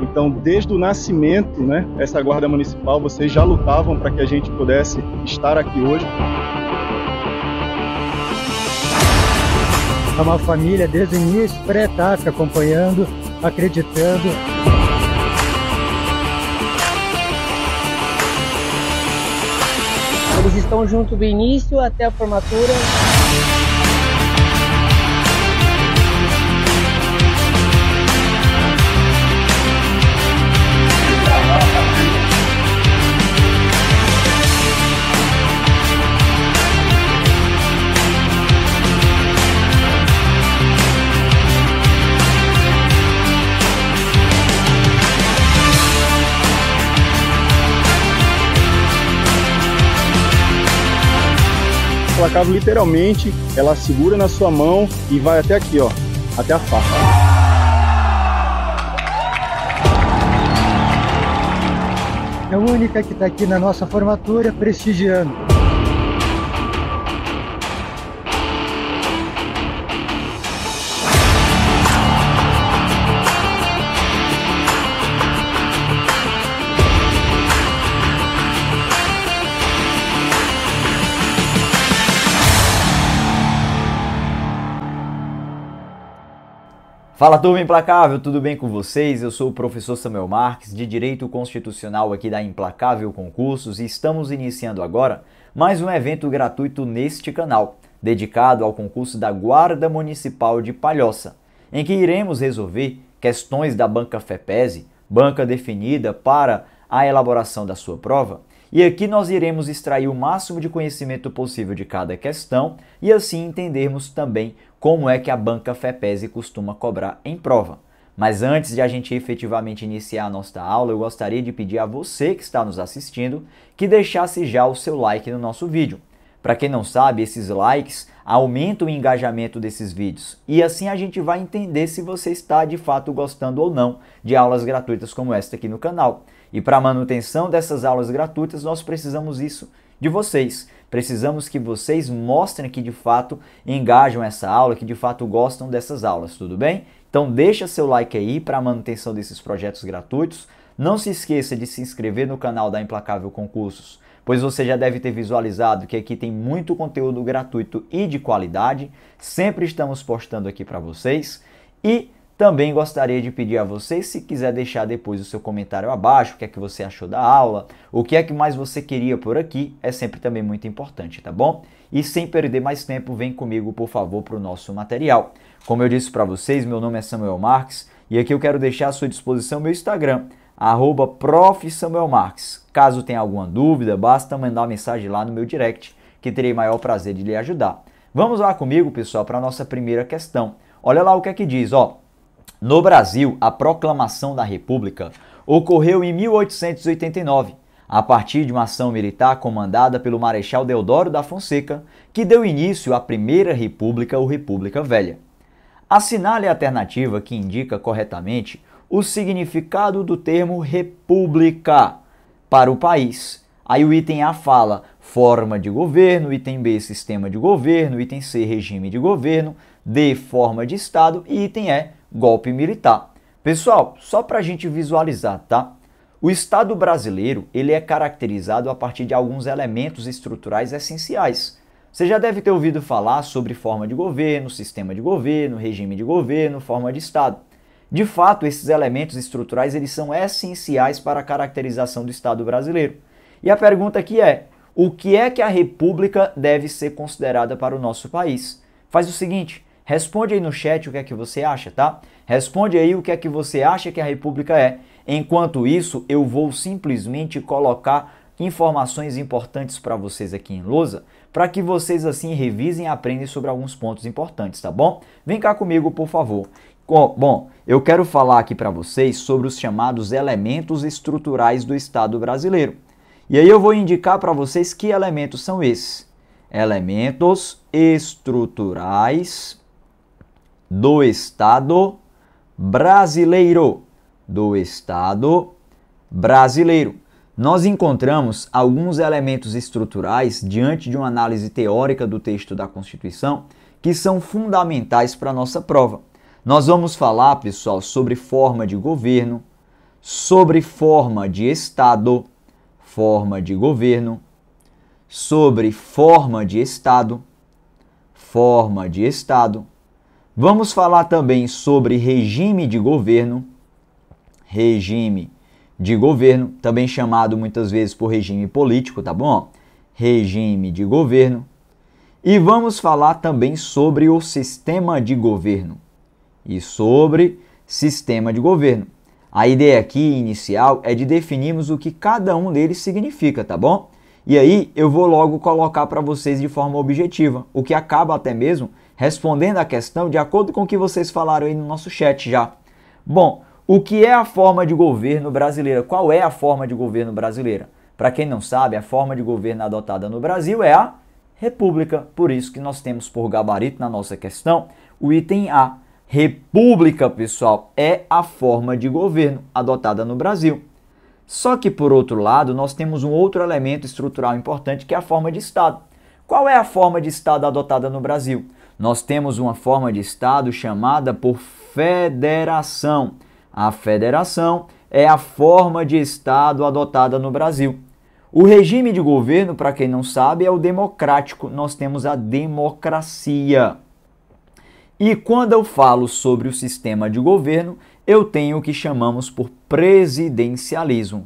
Então, desde o nascimento, né, essa Guarda Municipal, vocês já lutavam para que a gente pudesse estar aqui hoje. É uma família desde o início, pré-TAF, acompanhando, acreditando. Eles estão junto do início até a formatura. A Implacável, literalmente, ela segura na sua mão e vai até aqui, ó, até a faca. É a única que está aqui na nossa formatura, prestigiando. Fala, turma Implacável, tudo bem com vocês? Eu sou o professor Samuel Marques, de Direito Constitucional aqui da Implacável Concursos, e estamos iniciando agora mais um evento gratuito neste canal, dedicado ao concurso da Guarda Municipal de Palhoça, em que iremos resolver questões da banca FEPESE, banca definida para a elaboração da sua prova, e aqui nós iremos extrair o máximo de conhecimento possível de cada questão e assim entendermos também como é que a banca FEPESE costuma cobrar em prova. Mas antes de a gente efetivamente iniciar a nossa aula, eu gostaria de pedir a você que está nos assistindo que deixasse já o seu like no nosso vídeo. Para quem não sabe, esses likes aumentam o engajamento desses vídeos e assim a gente vai entender se você está de fato gostando ou não de aulas gratuitas como esta aqui no canal. E para a manutenção dessas aulas gratuitas, nós precisamos isso de vocês. Precisamos que vocês mostrem que de fato engajam essa aula, que de fato gostam dessas aulas, tudo bem? Então deixa seu like aí para a manutenção desses projetos gratuitos. Não se esqueça de se inscrever no canal da Implacável Concursos, pois você já deve ter visualizado que aqui tem muito conteúdo gratuito e de qualidade. Sempre estamos postando aqui para vocês. E também gostaria de pedir a vocês, se quiser deixar depois o seu comentário abaixo, o que é que você achou da aula, o que é que mais você queria por aqui, é sempre também muito importante, tá bom? E sem perder mais tempo, vem comigo, por favor, para o nosso material. Como eu disse para vocês, meu nome é Samuel Marques e aqui eu quero deixar à sua disposição meu Instagram, @profsamuelmarques. Caso tenha alguma dúvida, basta mandar uma mensagem lá no meu direct, que terei maior prazer de lhe ajudar. Vamos lá comigo, pessoal, para a nossa primeira questão. Olha lá o que é que diz, ó. No Brasil, a proclamação da República ocorreu em 1889, a partir de uma ação militar comandada pelo Marechal Deodoro da Fonseca, que deu início à Primeira República ou República Velha. Assinale a alternativa que indica corretamente o significado do termo república para o país. Aí o item A fala forma de governo, item B sistema de governo, item C regime de governo, D forma de Estado e item E golpe militar. Pessoal, só para a gente visualizar, tá? O Estado brasileiro, ele é caracterizado a partir de alguns elementos estruturais essenciais. Você já deve ter ouvido falar sobre forma de governo, sistema de governo, regime de governo, forma de Estado. De fato, esses elementos estruturais, eles são essenciais para a caracterização do Estado brasileiro. E a pergunta aqui é, o que é que a República deve ser considerada para o nosso país? Faz o seguinte, responde aí no chat o que é que você acha, tá? Responde aí o que é que você acha que a República é. Enquanto isso, eu vou simplesmente colocar informações importantes para vocês aqui em lousa, para que vocês assim revisem e aprendam sobre alguns pontos importantes, tá bom? Vem cá comigo, por favor. Bom, eu quero falar aqui para vocês sobre os chamados elementos estruturais do Estado brasileiro. E aí eu vou indicar para vocês que elementos são esses. Elementos estruturais do Estado brasileiro. Do Estado brasileiro. Nós encontramos alguns elementos estruturais diante de uma análise teórica do texto da Constituição que são fundamentais para a nossa prova. Nós vamos falar, pessoal, sobre forma de governo, sobre forma de Estado, forma de governo, sobre forma de Estado, forma de Estado. Vamos falar também sobre regime de governo, também chamado muitas vezes por regime político, tá bom? Regime de governo. E vamos falar também sobre o sistema de governo. E sobre sistema de governo. A ideia aqui inicial é de definirmos o que cada um deles significa, tá bom? E aí eu vou logo colocar para vocês de forma objetiva, o que acaba até mesmo respondendo a questão de acordo com o que vocês falaram aí no nosso chat já. Bom, o que é a forma de governo brasileira? Qual é a forma de governo brasileira? Para quem não sabe, a forma de governo adotada no Brasil é a República. Por isso que nós temos por gabarito na nossa questão o item A. República, pessoal, é a forma de governo adotada no Brasil. Só que, por outro lado, nós temos um outro elemento estrutural importante que é a forma de Estado. Qual é a forma de Estado adotada no Brasil? Nós temos uma forma de Estado chamada por federação. A federação é a forma de Estado adotada no Brasil. O regime de governo, para quem não sabe, é o democrático. Nós temos a democracia. E quando eu falo sobre o sistema de governo, eu tenho o que chamamos por presidencialismo.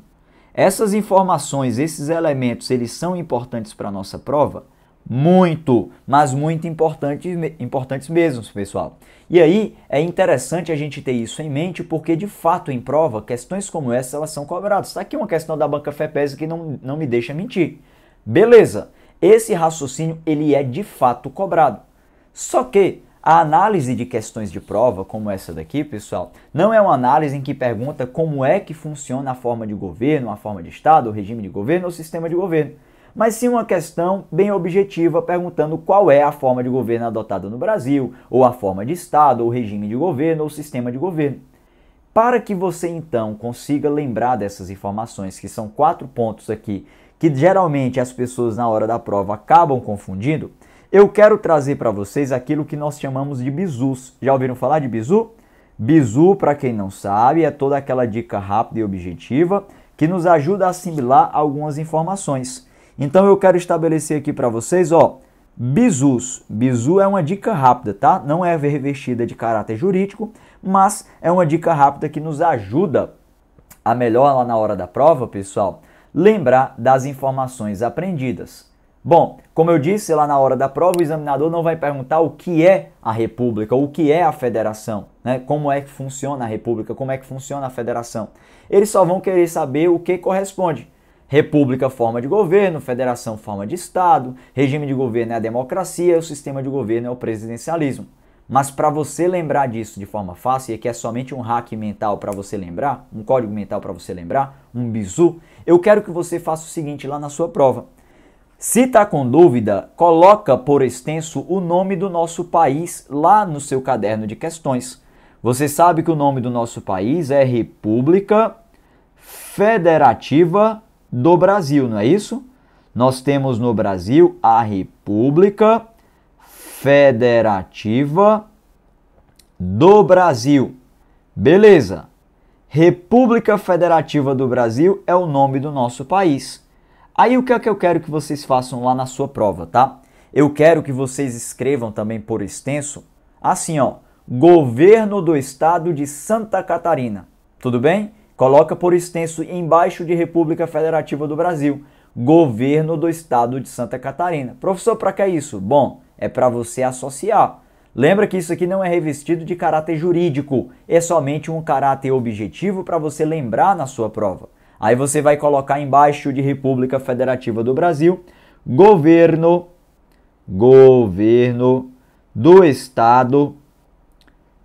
Essas informações, esses elementos, eles são importantes para a nossa prova? Muito, mas muito importantes mesmo, pessoal. E aí é interessante a gente ter isso em mente, porque de fato em prova, questões como essa, elas são cobradas. Está aqui uma questão da banca FEPES que não me deixa mentir. Beleza, esse raciocínio ele é de fato cobrado. Só que a análise de questões de prova, como essa daqui, pessoal, não é uma análise em que pergunta como é que funciona a forma de governo, a forma de Estado, o regime de governo ou o sistema de governo, mas sim uma questão bem objetiva perguntando qual é a forma de governo adotada no Brasil, ou a forma de Estado, ou regime de governo, ou sistema de governo. Para que você então consiga lembrar dessas informações, que são 4 pontos aqui, que geralmente as pessoas na hora da prova acabam confundindo, eu quero trazer para vocês aquilo que nós chamamos de bizus. Já ouviram falar de bizu? Bizu, para quem não sabe, é toda aquela dica rápida e objetiva que nos ajuda a assimilar algumas informações. Então eu quero estabelecer aqui para vocês, ó, bizus. Bizu é uma dica rápida, tá? Não é revestida de caráter jurídico, mas é uma dica rápida que nos ajuda a melhor lá na hora da prova, pessoal, lembrar das informações aprendidas. Bom, como eu disse lá na hora da prova, o examinador não vai perguntar o que é a república, o que é a federação, né? Como é que funciona a república, como é que funciona a federação. Eles só vão querer saber o que corresponde. República, forma de governo, federação, forma de Estado, regime de governo é a democracia, o sistema de governo é o presidencialismo. Mas para você lembrar disso de forma fácil, e aqui é somente um hack mental para você lembrar, um código mental para você lembrar, um bizu, eu quero que você faça o seguinte lá na sua prova. Se está com dúvida, coloca por extenso o nome do nosso país lá no seu caderno de questões. Você sabe que o nome do nosso país é República Federativa do Brasil, não é isso? Nós temos no Brasil a República Federativa do Brasil. Beleza. República Federativa do Brasil é o nome do nosso país. Aí o que é que eu quero que vocês façam lá na sua prova, tá? Eu quero que vocês escrevam também por extenso, assim ó, Governo do Estado de Santa Catarina, tudo bem? Coloca por extenso embaixo de República Federativa do Brasil, Governo do Estado de Santa Catarina. Professor, para que é isso? Bom, é para você associar. Lembra que isso aqui não é revestido de caráter jurídico, é somente um caráter objetivo para você lembrar na sua prova. Aí você vai colocar embaixo de República Federativa do Brasil, Governo do Estado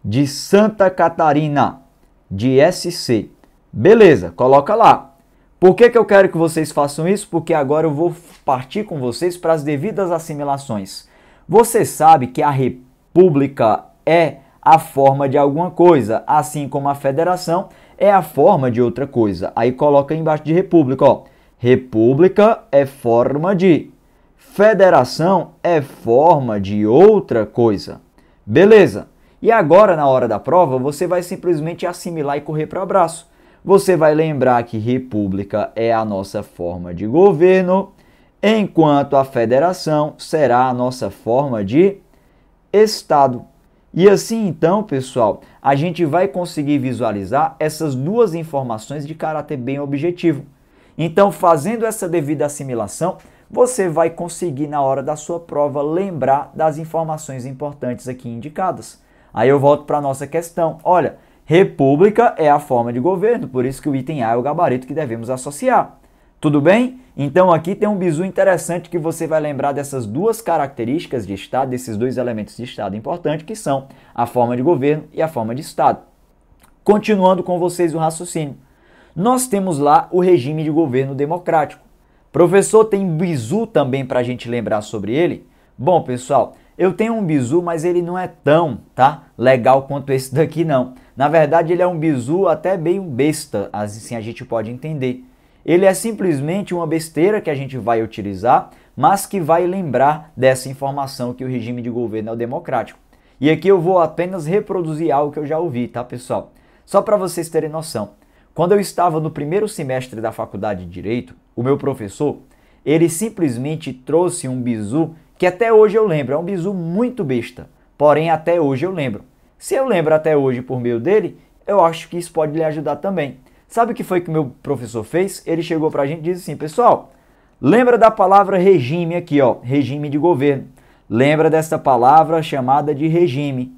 de Santa Catarina, de SC. Beleza, coloca lá. Por que eu quero que vocês façam isso? Porque agora eu vou partir com vocês para as devidas assimilações. Você sabe que a República é a forma de alguma coisa, assim como a Federação é a forma de outra coisa. Aí coloca embaixo de República, ó. República é forma de, Federação é forma de outra coisa. Beleza? E agora, na hora da prova, você vai simplesmente assimilar e correr para o abraço. você vai lembrar que república é a nossa forma de governo, enquanto a federação será a nossa forma de Estado. E assim então, pessoal, a gente vai conseguir visualizar essas duas informações de caráter bem objetivo. Então, fazendo essa devida assimilação, você vai conseguir, na hora da sua prova, lembrar das informações importantes aqui indicadas. Aí eu volto para a nossa questão. Olha, república é a forma de governo, por isso que o item A é o gabarito que devemos associar. Tudo bem? Então aqui tem um bizu interessante que você vai lembrar dessas duas características de Estado, desses dois elementos de Estado importantes, que são a forma de governo e a forma de Estado. Continuando com vocês o raciocínio. Nós temos lá o regime de governo democrático. Professor, tem bizu também para a gente lembrar sobre ele? Bom, pessoal, eu tenho um bizu, mas ele não é tão legal quanto esse daqui, não. Na verdade, ele é um bizu até bem besta, assim a gente pode entender. Ele é simplesmente uma besteira que a gente vai utilizar, mas que vai lembrar dessa informação que o regime de governo é o democrático. E aqui eu vou apenas reproduzir algo que eu já ouvi, tá, pessoal? Só para vocês terem noção. Quando eu estava no primeiro semestre da faculdade de Direito, o meu professor, ele simplesmente trouxe um bizu que até hoje eu lembro, é um bizu muito besta, porém até hoje eu lembro. Se eu lembro até hoje por meio dele, eu acho que isso pode lhe ajudar também. Sabe o que foi que o meu professor fez? Ele chegou pra gente e disse assim, pessoal, lembra da palavra regime aqui, ó, regime de governo. Lembra dessa palavra chamada de regime.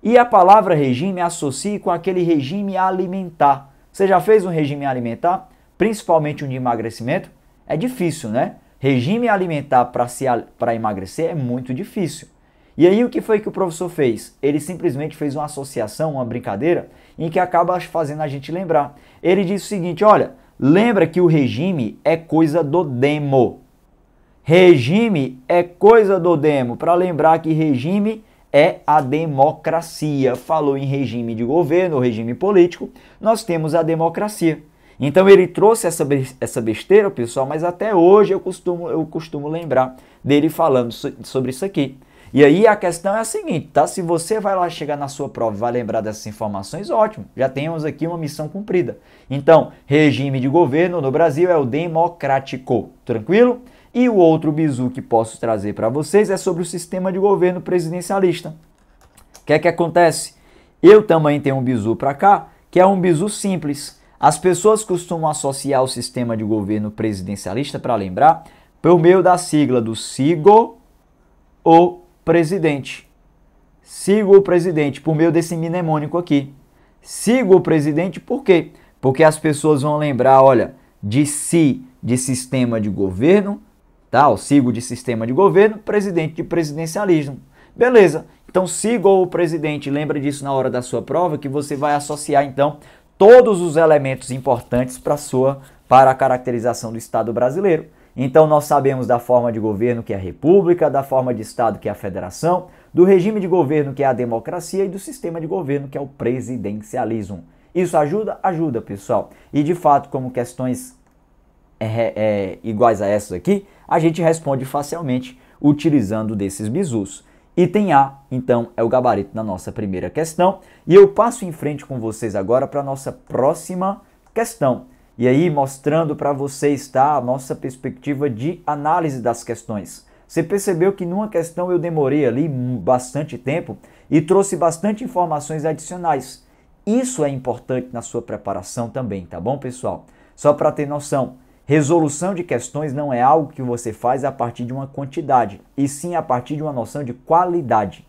E a palavra regime associe com aquele regime alimentar. Você já fez um regime alimentar? Principalmente um de emagrecimento? É difícil, né? Regime alimentar para emagrecer é muito difícil. E aí o que foi que o professor fez? Ele simplesmente fez uma associação, uma brincadeira, em que acaba fazendo a gente lembrar. Ele disse o seguinte, olha, lembra que o regime é coisa do demo. Regime é coisa do demo. Para lembrar que regime é a democracia. Falou em regime de governo, regime político, nós temos a democracia. Então ele trouxe essa besteira, pessoal, mas até hoje eu costumo lembrar dele falando sobre isso aqui. E aí a questão é a seguinte, tá? Se você vai lá chegar na sua prova e vai lembrar dessas informações, ótimo, já temos aqui uma missão cumprida. Então, regime de governo no Brasil é o democrático, tranquilo? E o outro bizu que posso trazer para vocês é sobre o sistema de governo presidencialista. O que é que acontece? Eu também tenho um bizu para cá, que é um bizu simples. As pessoas costumam associar o sistema de governo presidencialista, para lembrar, por meio da sigla do SIGO ou presidente. Sigo o presidente, por meio desse mnemônico aqui. Sigo o presidente por quê? Porque as pessoas vão lembrar, olha, de sistema de governo, tá? O sigo de sistema de governo, presidente de presidencialismo. Beleza, então sigo o presidente, lembra disso na hora da sua prova, que você vai associar então todos os elementos importantes para a caracterização do Estado brasileiro. Então nós sabemos da forma de governo que é a república, da forma de Estado que é a federação, do regime de governo que é a democracia e do sistema de governo que é o presidencialismo. Isso ajuda? Ajuda, pessoal. E de fato, como questões iguais a essas aqui, a gente responde facilmente utilizando desses bizus. Item A, então, é o gabarito da nossa primeira questão. E eu passo em frente com vocês agora para a nossa próxima questão. E aí, mostrando para vocês, tá, a nossa perspectiva de análise das questões. Você percebeu que numa questão eu demorei ali bastante tempo e trouxe bastante informações adicionais. Isso é importante na sua preparação também, tá bom, pessoal? Só para ter noção, resolução de questões não é algo que você faz a partir de uma quantidade, e sim a partir de uma noção de qualidade.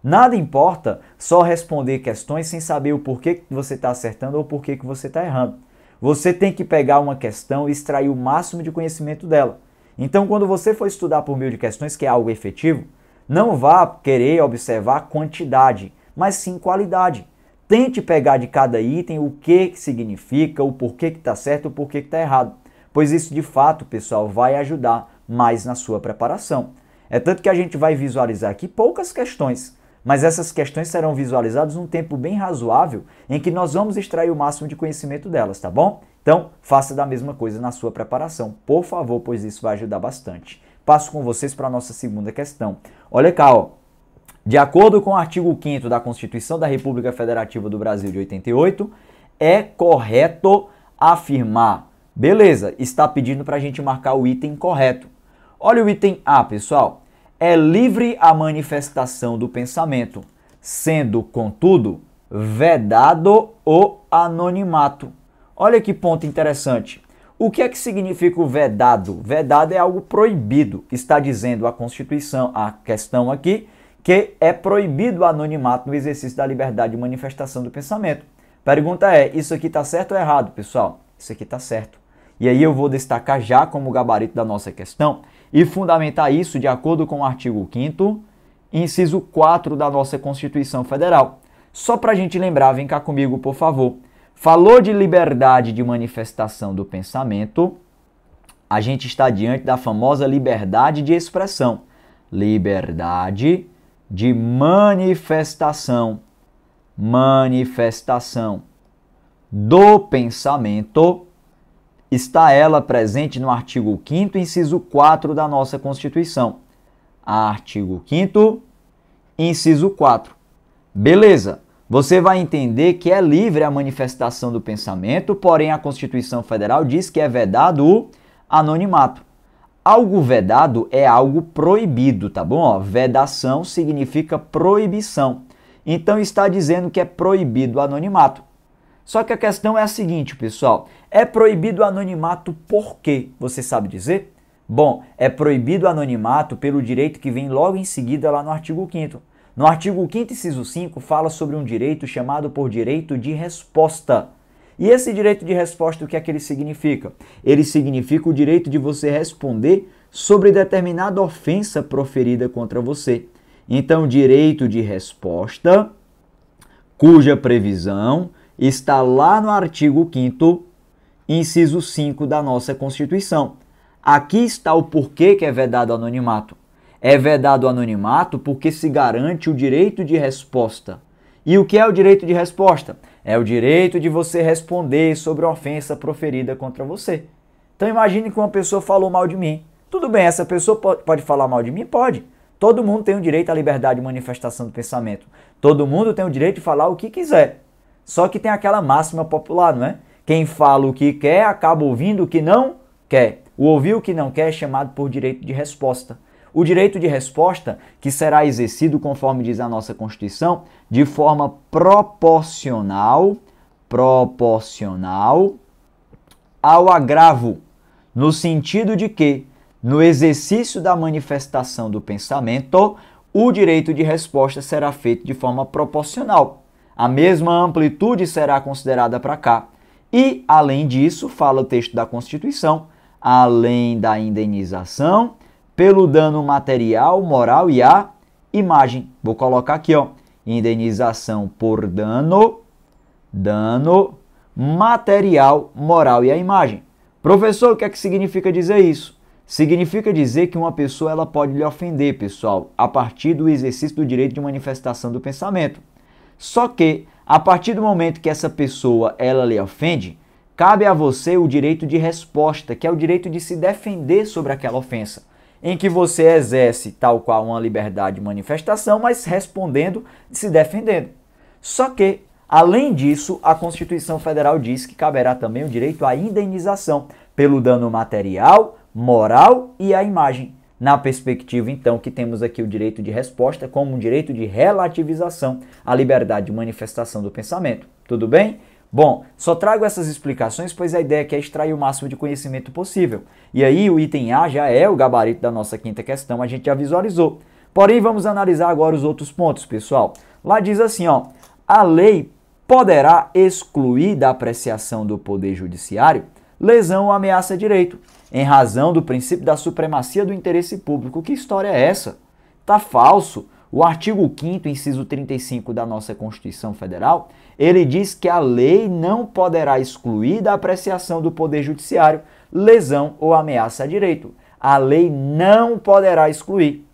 Nada importa só responder questões sem saber o porquê que você está acertando ou o porquê que você está errando. Você tem que pegar uma questão e extrair o máximo de conhecimento dela. Então, quando você for estudar por meio de questões, que é algo efetivo, não vá querer observar quantidade, mas sim qualidade. Tente pegar de cada item o que significa, o porquê que está certo e o porquê que está errado. Pois isso, de fato, pessoal, vai ajudar mais na sua preparação. É tanto que a gente vai visualizar aqui poucas questões, mas essas questões serão visualizadas num tempo bem razoável em que nós vamos extrair o máximo de conhecimento delas, tá bom? Então, faça da mesma coisa na sua preparação, por favor, pois isso vai ajudar bastante. Passo com vocês para a nossa segunda questão. Olha cá, ó. De acordo com o artigo 5º da Constituição da República Federativa do Brasil de 88, é correto afirmar. Beleza, está pedindo para a gente marcar o item correto. Olha o item A, pessoal. É livre a manifestação do pensamento, sendo, contudo, vedado o anonimato. Olha que ponto interessante. O que é que significa o vedado? Vedado é algo proibido. Está dizendo a Constituição, a questão aqui, que é proibido o anonimato no exercício da liberdade de manifestação do pensamento. Pergunta é, isso aqui está certo ou errado, pessoal? Isso aqui está certo. E aí eu vou destacar já como gabarito da nossa questão e fundamentar isso de acordo com o artigo 5º, inciso 4 da nossa Constituição Federal. Só para a gente lembrar, vem cá comigo, por favor. Falou de liberdade de manifestação do pensamento, a gente está diante da famosa liberdade de expressão. Liberdade de manifestação. Manifestação do pensamento. Está ela presente no artigo 5º, inciso 4 da nossa Constituição. Artigo 5º, inciso 4. Beleza. Você vai entender que é livre a manifestação do pensamento, porém a Constituição Federal diz que é vedado o anonimato. Algo vedado é algo proibido, tá bom? Ó, vedação significa proibição. Então está dizendo que é proibido o anonimato. Só que a questão é a seguinte, pessoal. É proibido o anonimato por quê? Você sabe dizer? Bom, é proibido o anonimato pelo direito que vem logo em seguida lá no artigo 5º. No artigo 5º, inciso 5, fala sobre um direito chamado por direito de resposta. E esse direito de resposta, o que é que ele significa? Ele significa o direito de você responder sobre determinada ofensa proferida contra você. Então, direito de resposta, cuja previsão está lá no artigo 5º, inciso 5 da nossa Constituição. Aqui está o porquê que é vedado o anonimato. É vedado o anonimato porque se garante o direito de resposta. E o que é o direito de resposta? É o direito de você responder sobre a ofensa proferida contra você. Então imagine que uma pessoa falou mal de mim. Tudo bem, essa pessoa pode falar mal de mim? Pode. Todo mundo tem o direito à liberdade de manifestação do pensamento. Todo mundo tem o direito de falar o que quiser. Só que tem aquela máxima popular, não é? Quem fala o que quer acaba ouvindo o que não quer. O ouvir o que não quer é chamado por direito de resposta. O direito de resposta, que será exercido, conforme diz a nossa Constituição, de forma proporcional ao agravo, no sentido de que, no exercício da manifestação do pensamento, o direito de resposta será feito de forma proporcional. A mesma amplitude será considerada para cá. E, além disso, fala o texto da Constituição, além da indenização pelo dano material, moral e a imagem. Vou colocar aqui, ó, indenização por dano material, moral e a imagem. Professor, o que é que significa dizer isso? Significa dizer que uma pessoa ela pode lhe ofender, pessoal, a partir do exercício do direito de manifestação do pensamento. Só que, a partir do momento que essa pessoa ela lhe ofende, cabe a você o direito de resposta, que é o direito de se defender sobre aquela ofensa, em que você exerce tal qual uma liberdade de manifestação, mas respondendo, se defendendo. Só que, além disso, a Constituição Federal diz que caberá também o direito à indenização pelo dano material, moral e à imagem. Na perspectiva, então, que temos aqui o direito de resposta como um direito de relativização à liberdade de manifestação do pensamento. Tudo bem? Bom, só trago essas explicações, pois a ideia aqui é extrair o máximo de conhecimento possível. E aí o item A já é o gabarito da nossa quinta questão, a gente já visualizou. Porém, vamos analisar agora os outros pontos, pessoal. Lá diz assim, ó, a lei poderá excluir da apreciação do Poder Judiciário lesão ou ameaça a direito, em razão do princípio da supremacia do interesse público. Que história é essa? Tá falso. O artigo 5º, inciso 35 da nossa Constituição Federal, ele diz que a lei não poderá excluir da apreciação do Poder Judiciário lesão ou ameaça a direito. A lei não poderá excluir.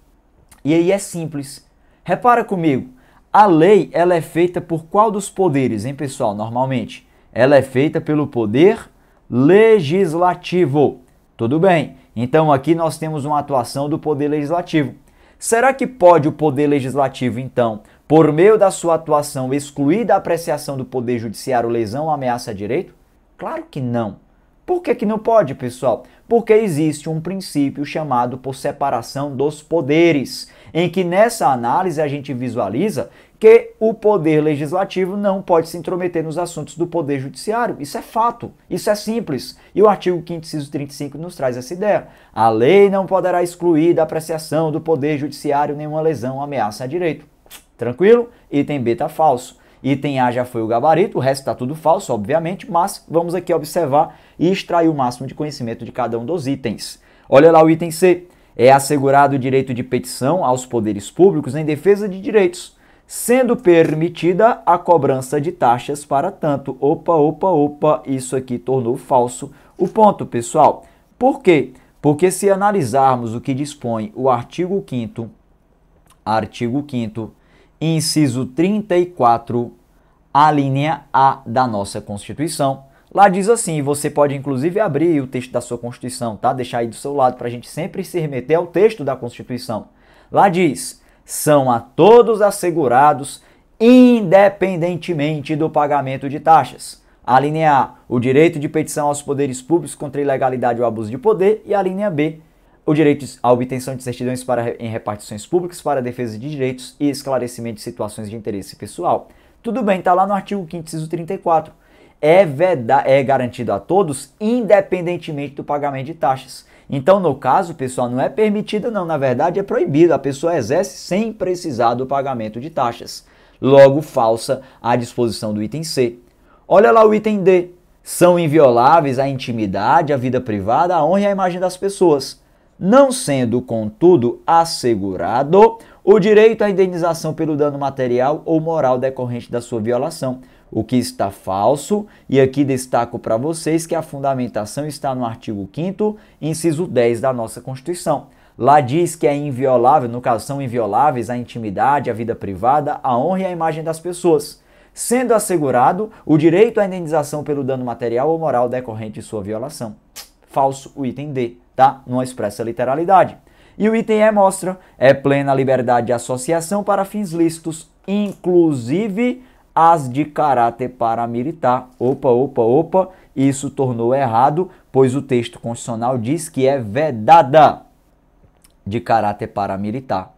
E aí é simples. Repara comigo, a lei ela é feita por qual dos poderes, hein, pessoal? Normalmente, ela é feita pelo Poder Legislativo. Tudo bem. Então aqui nós temos uma atuação do Poder Legislativo. Será que pode o Poder Legislativo, então, por meio da sua atuação, excluir da apreciação do Poder Judiciário lesão ou ameaça a direito? Claro que não. Por que que não pode, pessoal? Porque existe um princípio chamado por separação dos poderes, em que nessa análise a gente visualiza que o Poder Legislativo não pode se intrometer nos assuntos do Poder Judiciário. Isso é fato, isso é simples. E o artigo 5º, inciso 35 nos traz essa ideia. A lei não poderá excluir da apreciação do Poder Judiciário nenhuma lesão ou ameaça a direito. Tranquilo? Item B está falso. Item A já foi o gabarito, o resto está tudo falso, obviamente, mas vamos aqui observar e extrair o máximo de conhecimento de cada um dos itens. Olha lá o item C. É assegurado o direito de petição aos poderes públicos em defesa de direitos, sendo permitida a cobrança de taxas para tanto. Opa, isso aqui tornou falso o ponto, pessoal. Por quê? Porque se analisarmos o que dispõe o artigo 5º, inciso 34, a linha A da nossa Constituição. Lá diz assim, você pode inclusive abrir o texto da sua Constituição, tá? Deixar aí do seu lado para a gente sempre se remeter ao texto da Constituição. Lá diz, são a todos assegurados, independentemente do pagamento de taxas. A linha A, o direito de petição aos poderes públicos contra a ilegalidade ou abuso de poder. E a linha B, o direito à obtenção de certidões em repartições públicas para a defesa de direitos e esclarecimento de situações de interesse pessoal. Tudo bem, está lá no artigo 5º, inciso 34. É garantido a todos, independentemente do pagamento de taxas. Então, no caso, pessoal, não é permitido não, na verdade é proibido. A pessoa exerce sem precisar do pagamento de taxas. Logo, falsa a disposição do item C. Olha lá o item D. São invioláveis a intimidade, a vida privada, a honra e a imagem das pessoas, não sendo, contudo, assegurado o direito à indenização pelo dano material ou moral decorrente da sua violação, o que está falso, e aqui destaco para vocês que a fundamentação está no artigo 5º, inciso 10 da nossa Constituição. Lá diz que é inviolável, no caso são invioláveis a intimidade, a vida privada, a honra e a imagem das pessoas, sendo assegurado o direito à indenização pelo dano material ou moral decorrente de sua violação. Falso o item D, tá? Não expressa literalidade. E o item E mostra, é plena liberdade de associação para fins lícitos, inclusive as de caráter paramilitar. Opa, isso tornou errado, pois o texto constitucional diz que é vedada de caráter paramilitar.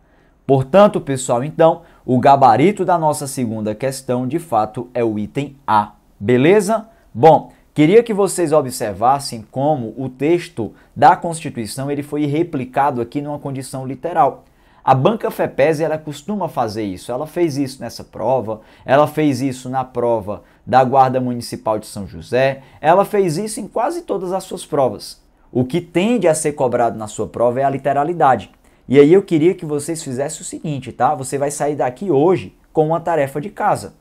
Portanto, pessoal, então, o gabarito da nossa segunda questão, de fato, é o item A. Beleza? Bom, queria que vocês observassem como o texto da Constituição ele foi replicado aqui numa condição literal. A banca FEPESE ela costuma fazer isso. Ela fez isso nessa prova, ela fez isso na prova da Guarda Municipal de São José, ela fez isso em quase todas as suas provas. O que tende a ser cobrado na sua prova é a literalidade. E aí eu queria que vocês fizessem o seguinte, tá? Você vai sair daqui hoje com uma tarefa de casa.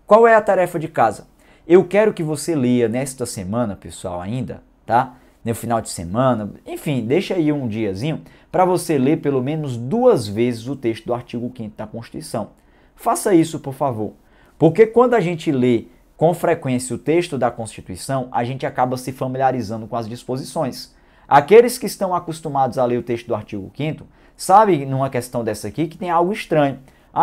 Qual é a tarefa de casa? Eu quero que você leia nesta semana, pessoal, ainda, tá? No final de semana, enfim, deixa aí um diazinho para você ler pelo menos 2 vezes o texto do artigo 5º da Constituição. Faça isso, por favor. Porque quando a gente lê com frequência o texto da Constituição, a gente acaba se familiarizando com as disposições. Aqueles que estão acostumados a ler o texto do artigo 5º, sabem numa questão dessa aqui que tem algo estranho.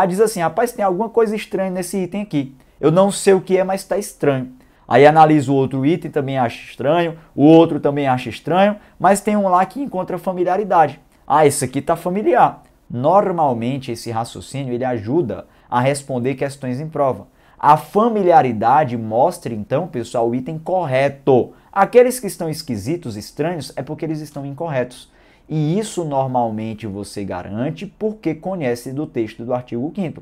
Diz assim, rapaz, tem alguma coisa estranha nesse item aqui. Eu não sei o que é, mas está estranho. Aí analisa o outro item, também acha estranho, o outro também acha estranho, mas tem um lá que encontra familiaridade. Esse aqui está familiar. Normalmente esse raciocínio ele ajuda a responder questões em prova. A familiaridade mostra então, pessoal, o item correto. Aqueles que estão esquisitos, estranhos, é porque eles estão incorretos. E isso normalmente você garante porque conhece do texto do artigo 5º.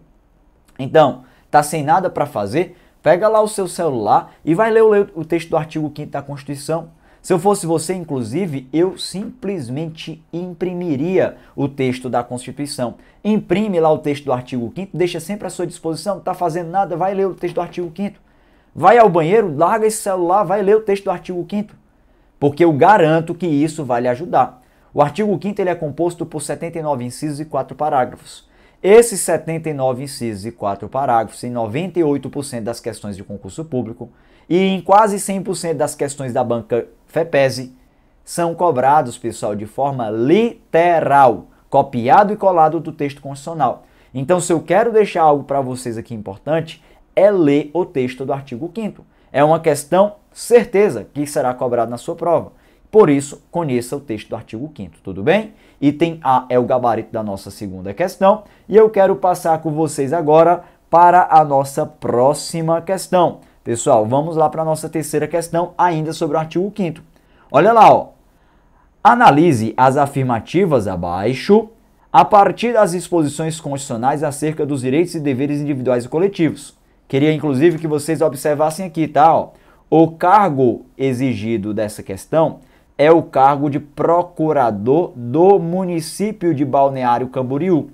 Então, tá sem nada para fazer? Pega lá o seu celular e vai ler o texto do artigo 5º da Constituição. Se eu fosse você, inclusive, eu simplesmente imprimiria o texto da Constituição. Imprime lá o texto do artigo 5º, deixa sempre à sua disposição, não está fazendo nada, vai ler o texto do artigo 5º. Vai ao banheiro, larga esse celular, vai ler o texto do artigo 5º. Porque eu garanto que isso vai lhe ajudar. O artigo 5º ele é composto por 79 incisos e 4 parágrafos. Esses 79 incisos e 4 parágrafos, em 98% das questões de concurso público e em quase 100% das questões da banca FEPESE, são cobrados, pessoal, de forma literal, copiado e colado do texto constitucional. Então, se eu quero deixar algo para vocês aqui importante, é ler o texto do artigo 5º. É uma questão certeza que será cobrada na sua prova. Por isso, conheça o texto do artigo 5º, tudo bem? Item A é o gabarito da nossa segunda questão e eu quero passar com vocês agora para a nossa próxima questão. Pessoal, vamos lá para a nossa terceira questão, ainda sobre o artigo 5º. Olha lá, ó. Analise as afirmativas abaixo a partir das disposições constitucionais acerca dos direitos e deveres individuais e coletivos. Queria, inclusive, que vocês observassem aqui, tá? Ó. O cargo exigido dessa questão é o cargo de procurador do município de Balneário Camboriú.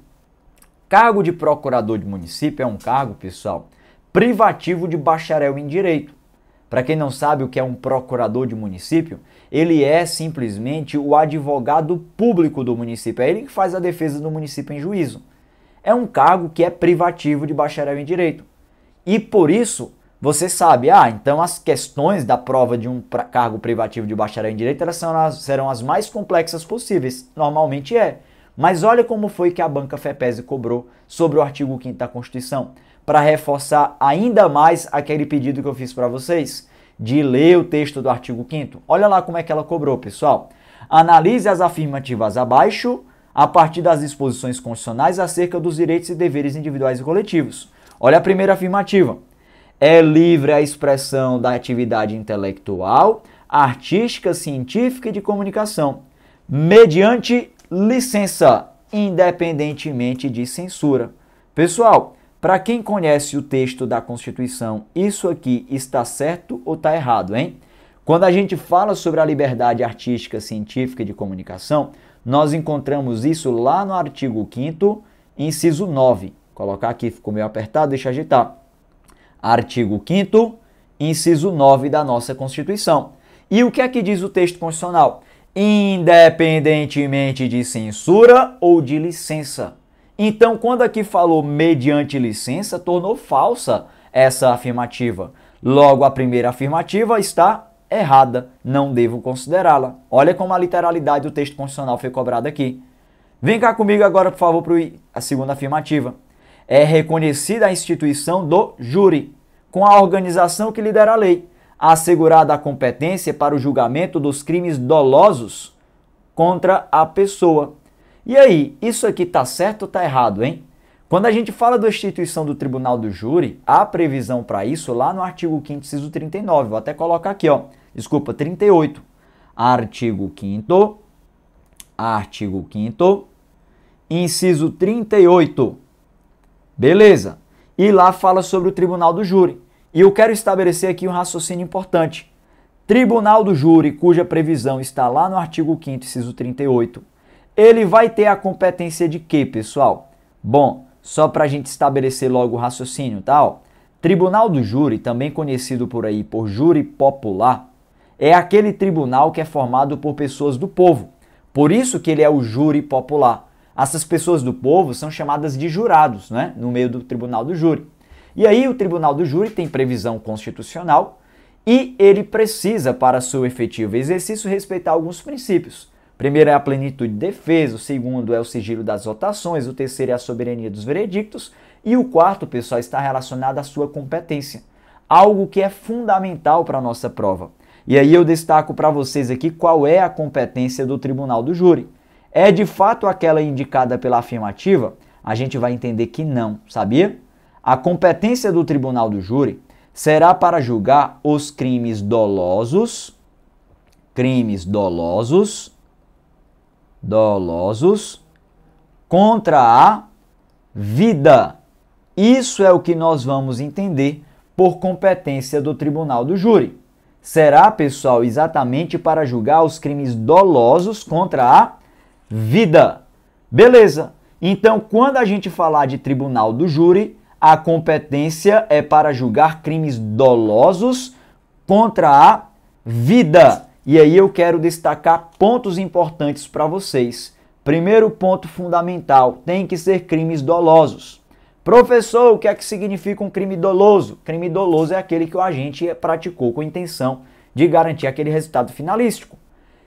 Cargo de procurador de município é um cargo, pessoal, privativo de bacharel em direito. Para quem não sabe o que é um procurador de município, ele é simplesmente o advogado público do município. É ele que faz a defesa do município em juízo. É um cargo que é privativo de bacharel em direito. E por isso, você sabe, então as questões da prova de um cargo privativo de bacharel em direito serão as mais complexas possíveis. Normalmente é. Mas olha como foi que a banca FEPESE cobrou sobre o artigo 5º da Constituição, para reforçar ainda mais aquele pedido que eu fiz para vocês, de ler o texto do artigo 5º. Olha lá como é que ela cobrou, pessoal. Analise as afirmativas abaixo a partir das disposições constitucionais acerca dos direitos e deveres individuais e coletivos. Olha a primeira afirmativa. É livre a expressão da atividade intelectual, artística, científica e de comunicação, mediante licença, independentemente de censura. Pessoal, para quem conhece o texto da Constituição, isso aqui está certo ou está errado, hein? Quando a gente fala sobre a liberdade artística, científica e de comunicação, nós encontramos isso lá no artigo 5º, inciso 9. Vou colocar aqui, ficou meio apertado, deixa eu agitar. Artigo 5º, inciso 9 da nossa Constituição. E o que é que diz o texto constitucional? Independentemente de censura ou de licença. Então, quando aqui falou mediante licença, tornou falsa essa afirmativa. Logo, a primeira afirmativa está errada, não devo considerá-la. Olha como a literalidade do texto constitucional foi cobrada aqui. Vem cá comigo agora, por favor, para a segunda afirmativa. É reconhecida a instituição do júri, com a organização que lidera a lei, assegurada a competência para o julgamento dos crimes dolosos contra a pessoa. E aí, isso aqui está certo ou está errado, hein? Quando a gente fala da instituição do Tribunal do Júri, há previsão para isso lá no artigo 5º, inciso 39. Vou até colocar aqui, ó. Desculpa, 38. Artigo 5º, inciso 38. Beleza. E lá fala sobre o Tribunal do Júri. E eu quero estabelecer aqui um raciocínio importante. Tribunal do Júri, cuja previsão está lá no artigo 5º, inciso 38. Ele vai ter a competência de quê, pessoal? Bom, só para a gente estabelecer logo o raciocínio, tá? Ó, Tribunal do Júri, também conhecido por aí por júri popular, é aquele tribunal que é formado por pessoas do povo. Por isso que ele é o júri popular. Essas pessoas do povo são chamadas de jurados, né? No meio do Tribunal do Júri. E aí o Tribunal do Júri tem previsão constitucional e ele precisa, para seu efetivo exercício, respeitar alguns princípios. Primeiro é a plenitude de defesa, o segundo é o sigilo das votações, o terceiro é a soberania dos veredictos e o quarto, pessoal, está relacionado à sua competência. Algo que é fundamental para a nossa prova. E aí eu destaco para vocês aqui qual é a competência do Tribunal do Júri. É de fato aquela indicada pela afirmativa? A gente vai entender que não, sabia? A competência do Tribunal do Júri será para julgar os crimes dolosos contra a vida. Isso é o que nós vamos entender por competência do Tribunal do Júri. Será, pessoal, exatamente para julgar os crimes dolosos contra a vida. Beleza. Então, quando a gente falar de Tribunal do Júri, a competência é para julgar crimes dolosos contra a vida. E aí eu quero destacar pontos importantes para vocês. Primeiro ponto fundamental, tem que ser crimes dolosos. Professor, o que é que significa um crime doloso? Crime doloso é aquele que o agente praticou com a intenção de garantir aquele resultado finalístico.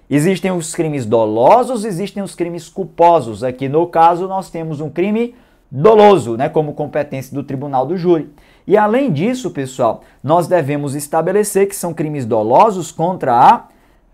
Existem os crimes dolosos, existem os crimes culposos. Aqui no caso nós temos um crime doloso, né, como competência do tribunal do júri. E além disso, pessoal, nós devemos estabelecer que são crimes dolosos contra a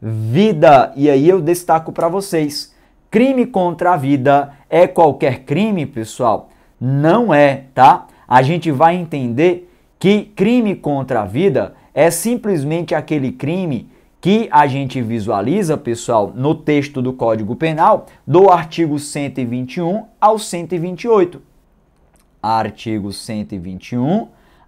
vida. E aí eu destaco para vocês, crime contra a vida é qualquer crime, pessoal? Não é, tá? A gente vai entender que crime contra a vida é simplesmente aquele crime que a gente visualiza, pessoal, no texto do Código Penal, do artigo 121 ao 128. Artigo 121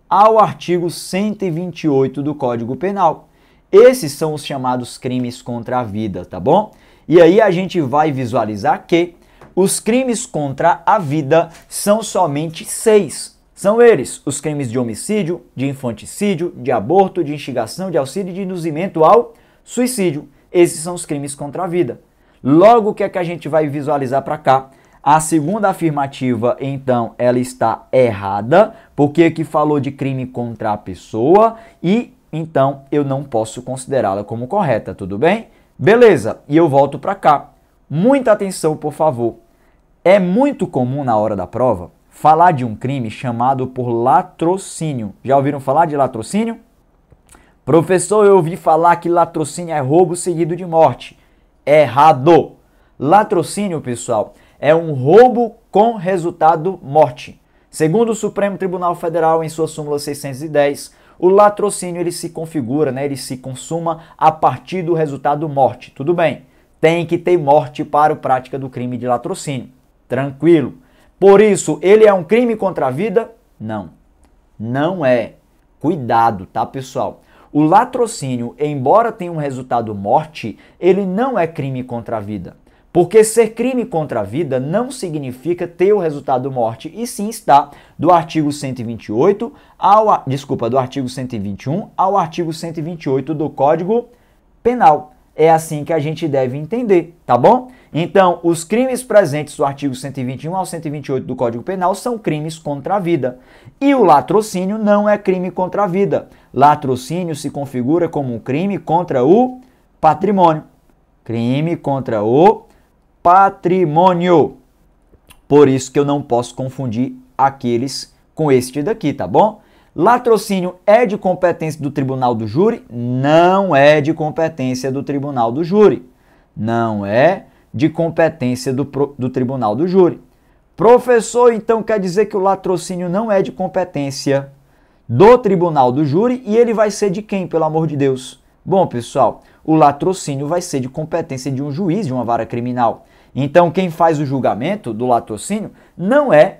ao artigo 128 do Código Penal. Esses são os chamados crimes contra a vida, tá bom? E aí a gente vai visualizar que os crimes contra a vida são somente 6. São eles os crimes de homicídio, de infanticídio, de aborto, de instigação, de auxílio e de induzimento ao suicídio. Esses são os crimes contra a vida. Logo, o que é que a gente vai visualizar para cá? A segunda afirmativa, então, ela está errada, porque aqui falou de crime contra a pessoa e, então, eu não posso considerá-la como correta, tudo bem? Beleza, e eu volto para cá. Muita atenção, por favor. É muito comum na hora da prova falar de um crime chamado por latrocínio. Já ouviram falar de latrocínio? Professor, eu ouvi falar que latrocínio é roubo seguido de morte. Errado! Latrocínio, pessoal, é um roubo com resultado morte. Segundo o Supremo Tribunal Federal, em sua súmula 610, o latrocínio ele se configura, né, ele se consuma a partir do resultado morte. Tudo bem, tem que ter morte para a prática do crime de latrocínio. Tranquilo. Por isso, ele é um crime contra a vida? Não. Não é. Cuidado, tá, pessoal? O latrocínio, embora tenha um resultado morte, ele não é crime contra a vida. Porque ser crime contra a vida não significa ter o resultado morte, e sim está do artigo 128 do artigo 121 ao artigo 128 do Código Penal. É assim que a gente deve entender, tá bom? Então, os crimes presentes do artigo 121 ao 128 do Código Penal são crimes contra a vida. E o latrocínio não é crime contra a vida. Latrocínio se configura como um crime contra o patrimônio. Crime contra o patrimônio. Por isso que eu não posso confundir aqueles com este daqui, tá bom? Latrocínio é de competência do Tribunal do Júri? Não é de competência do Tribunal do Júri. Não é de competência do Tribunal do Júri. Professor, então quer dizer que o latrocínio não é de competência do Tribunal do Júri e ele vai ser de quem, pelo amor de Deus? Bom, pessoal, o latrocínio vai ser de competência de um juiz de uma vara criminal. Então, quem faz o julgamento do latrocínio não é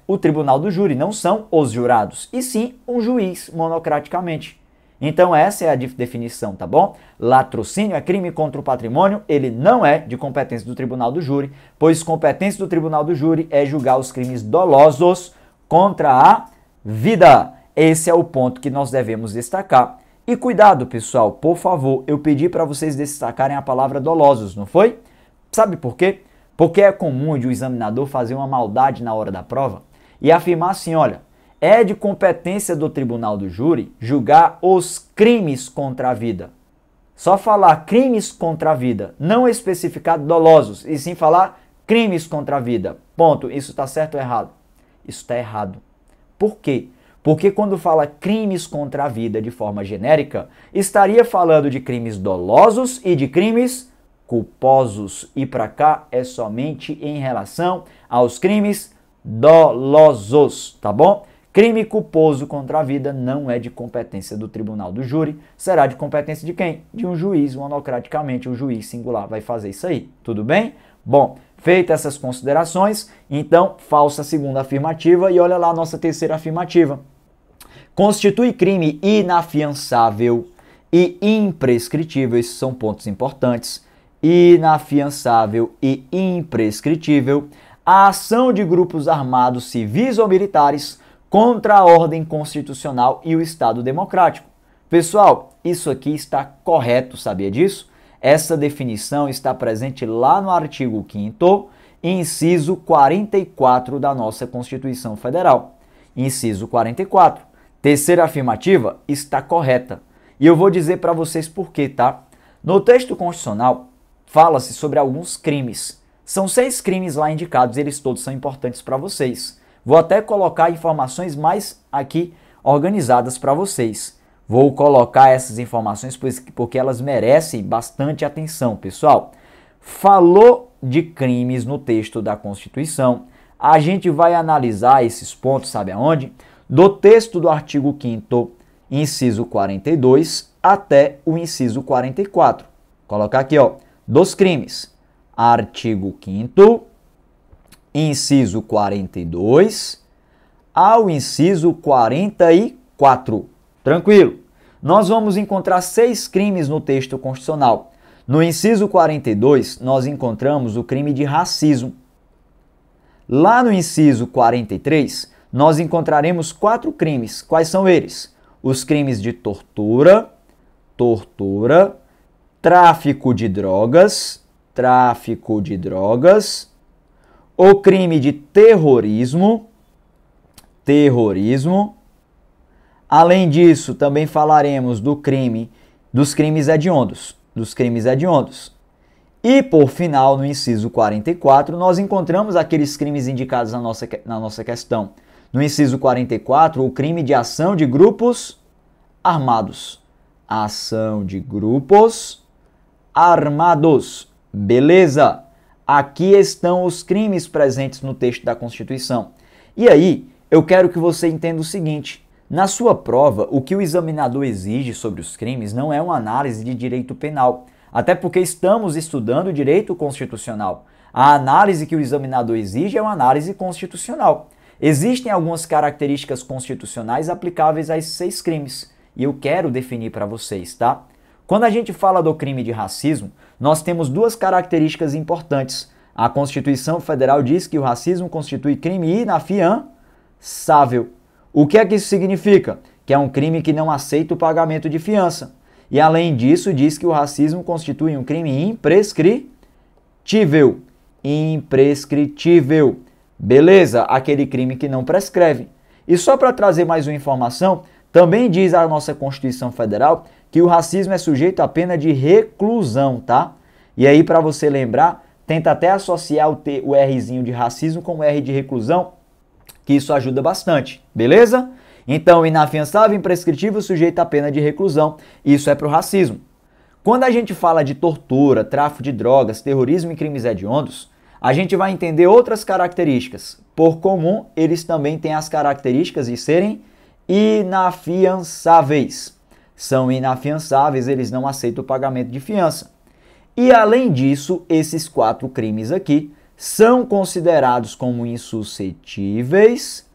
o Tribunal do Júri, não são os jurados, e sim um juiz monocraticamente. Então, essa é a definição, tá bom? Latrocínio é crime contra o patrimônio, ele não é de competência do Tribunal do Júri, pois competência do Tribunal do Júri é julgar os crimes dolosos contra a vida. Esse é o ponto que nós devemos destacar. E cuidado, pessoal, por favor, eu pedi para vocês destacarem a palavra dolosos, não foi? Sabe por quê? Porque é comum de o examinador fazer uma maldade na hora da prova e afirmar assim, olha, é de competência do Tribunal do Júri julgar os crimes contra a vida. Só falar crimes contra a vida, não especificar dolosos, e sim falar crimes contra a vida. Ponto. Isso está certo ou errado? Isso está errado. Por quê? Porque quando fala crimes contra a vida de forma genérica, estaria falando de crimes dolosos e de crimes culposos. E para cá é somente em relação aos crimes dolosos, tá bom? Crime culposo contra a vida não é de competência do Tribunal do Júri, será de competência de quem? De um juiz, monocraticamente, um juiz singular vai fazer isso aí, tudo bem? Bom, feitas essas considerações, então, falsa segunda afirmativa e olha lá a nossa terceira afirmativa. Constitui crime inafiançável e imprescritível, esses são pontos importantes, inafiançável e imprescritível, a ação de grupos armados civis ou militares contra a ordem constitucional e o Estado democrático. Pessoal, isso aqui está correto, sabia disso? Essa definição está presente lá no artigo 5º, inciso 44 da nossa Constituição Federal. Inciso 44. Terceira afirmativa está correta. E eu vou dizer para vocês por quê, tá? No texto constitucional, fala-se sobre alguns crimes. São 6 crimes lá indicados, eles todos são importantes para vocês. Vou até colocar informações mais aqui organizadas para vocês. Vou colocar essas informações porque elas merecem bastante atenção, pessoal. Falou de crimes no texto da Constituição. A gente vai analisar esses pontos, sabe aonde? Do texto do artigo 5º, inciso 42, até o inciso 44. Colocar aqui, ó, dos crimes. Artigo 5º, inciso 42, ao inciso 44. Tranquilo? Nós vamos encontrar 6 crimes no texto constitucional. No inciso 42, nós encontramos o crime de racismo. Lá no inciso 43, nós encontraremos 4 crimes. Quais são eles? Os crimes de tortura, tráfico de drogas, o crime de terrorismo. Além disso, também falaremos dos crimes hediondos. E, por final, no inciso 44, nós encontramos aqueles crimes indicados na nossa questão. No inciso 44, o crime de ação de grupos armados. Beleza? Aqui estão os crimes presentes no texto da Constituição. E aí, eu quero que você entenda o seguinte. Na sua prova, o que o examinador exige sobre os crimes não é uma análise de direito penal, até porque estamos estudando direito constitucional. A análise que o examinador exige é uma análise constitucional. Existem algumas características constitucionais aplicáveis a esses 6 crimes, e eu quero definir para vocês, tá? Quando a gente fala do crime de racismo, nós temos 2 características importantes. A Constituição Federal diz que o racismo constitui crime inafiançável. O que é que isso significa? Que é um crime que não aceita o pagamento de fiança. E além disso, diz que o racismo constitui um crime imprescritível. Beleza? Aquele crime que não prescreve. E só para trazer mais uma informação, também diz a nossa Constituição Federal que o racismo é sujeito à pena de reclusão, tá? E aí, para você lembrar, tenta até associar o Rzinho de racismo com o R de reclusão, que isso ajuda bastante, beleza? Então, inafiançável, imprescritível, sujeito à pena de reclusão. Isso é para o racismo. Quando a gente fala de tortura, tráfico de drogas, terrorismo e crimes hediondos, a gente vai entender outras características. Por comum, eles também têm as características de serem inafiançáveis. São inafiançáveis, eles não aceitam o pagamento de fiança. E além disso, esses 4 crimes aqui são considerados como insuscetíveis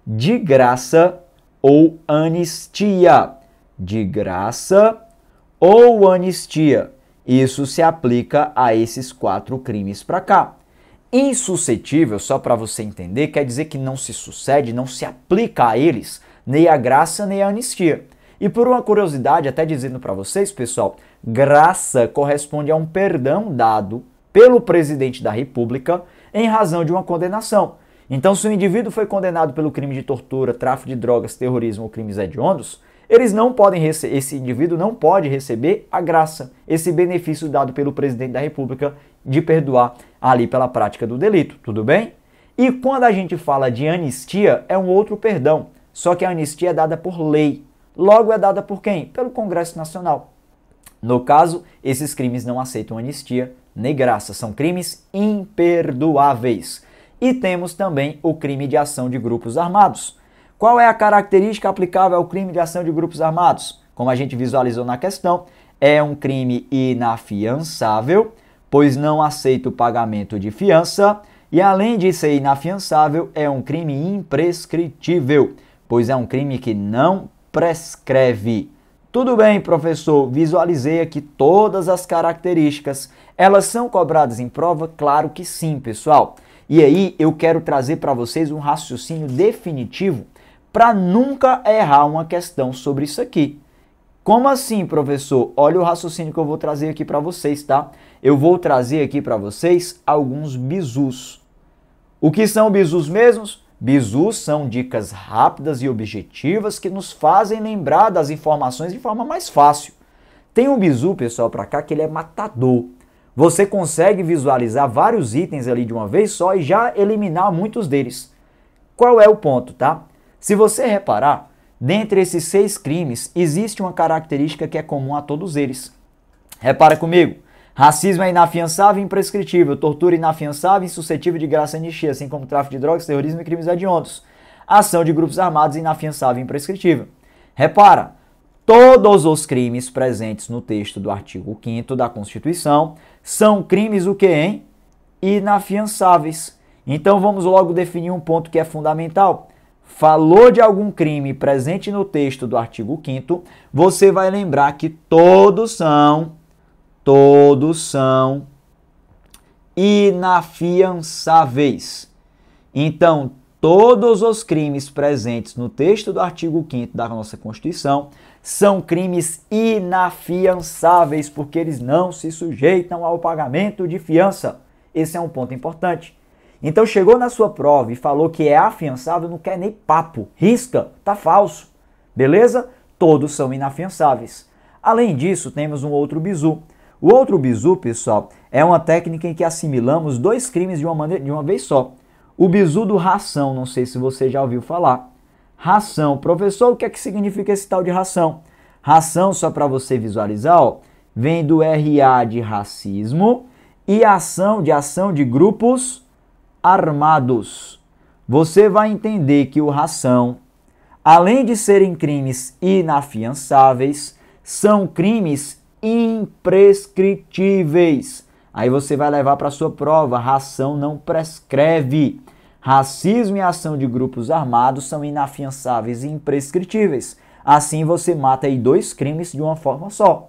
de graça ou anistia. Isso se aplica a esses 4 crimes para cá. Insuscetível, só para você entender, quer dizer que não se sucede, não se aplica a eles nem a graça nem a anistia. E por uma curiosidade, até dizendo para vocês, pessoal, graça corresponde a um perdão dado pelo presidente da República em razão de uma condenação. Então, se o indivíduo foi condenado pelo crime de tortura, tráfico de drogas, terrorismo ou crimes hediondos, esse indivíduo não pode receber a graça, esse benefício dado pelo presidente da República de perdoar ali pela prática do delito, tudo bem? E quando a gente fala de anistia, é um outro perdão, só que a anistia é dada por lei. Logo, é dada por quem? Pelo Congresso Nacional. No caso, esses crimes não aceitam anistia nem graça, são crimes imperdoáveis. E temos também o crime de ação de grupos armados. Qual é a característica aplicável ao crime de ação de grupos armados? Como a gente visualizou na questão, é um crime inafiançável, pois não aceita o pagamento de fiança, e além de ser inafiançável, é um crime imprescritível, pois é um crime que não prescreve. Tudo bem, professor, visualizei aqui todas as características. Elas são cobradas em prova? Claro que sim, pessoal. E aí eu quero trazer para vocês um raciocínio definitivo para nunca errar uma questão sobre isso aqui. Como assim, professor? Olha o raciocínio que eu vou trazer aqui para vocês, tá? Eu vou trazer aqui para vocês alguns bizus. O que são bizus mesmos? Bizus são dicas rápidas e objetivas que nos fazem lembrar das informações de forma mais fácil. Tem um bizu, pessoal, para cá que ele é matador. você consegue visualizar vários itens ali de uma vez só e já eliminar muitos deles. Qual é o ponto, tá? Se você reparar, dentre esses 6 crimes, existe uma característica que é comum a todos eles. Repara comigo. Racismo é inafiançável e imprescritível, tortura inafiançável e insuscetível de graça e anistia, assim como tráfico de drogas, terrorismo e crimes hediondos. Ação de grupos armados inafiançável e imprescritível. Repara, todos os crimes presentes no texto do artigo 5º da Constituição são crimes o quê, hein? Inafiançáveis. Então vamos logo definir um ponto que é fundamental. Falou de algum crime presente no texto do artigo 5º, você vai lembrar que todos são inafiançáveis. Então, todos os crimes presentes no texto do artigo 5º da nossa Constituição são crimes inafiançáveis, porque eles não se sujeitam ao pagamento de fiança. Esse é um ponto importante. Então, chegou na sua prova e falou que é afiançável, não quer nem papo, risca, tá falso. Beleza? Todos são inafiançáveis. Além disso, temos um outro bizu. O outro bizu, pessoal, é uma técnica em que assimilamos 2 crimes de uma vez só. O bizu do ração, não sei se você já ouviu falar. Ração. Professor, o que é que significa esse tal de ração? Ração, só para você visualizar, ó, vem do RA de racismo e ação de grupos armados. Você vai entender que o ração, além de serem crimes inafiançáveis, são crimes imprescritíveis. Aí você vai levar para sua prova, ração não prescreve. Racismo e ação de grupos armados são inafiançáveis e imprescritíveis. Assim você mata aí 2 crimes de uma forma só.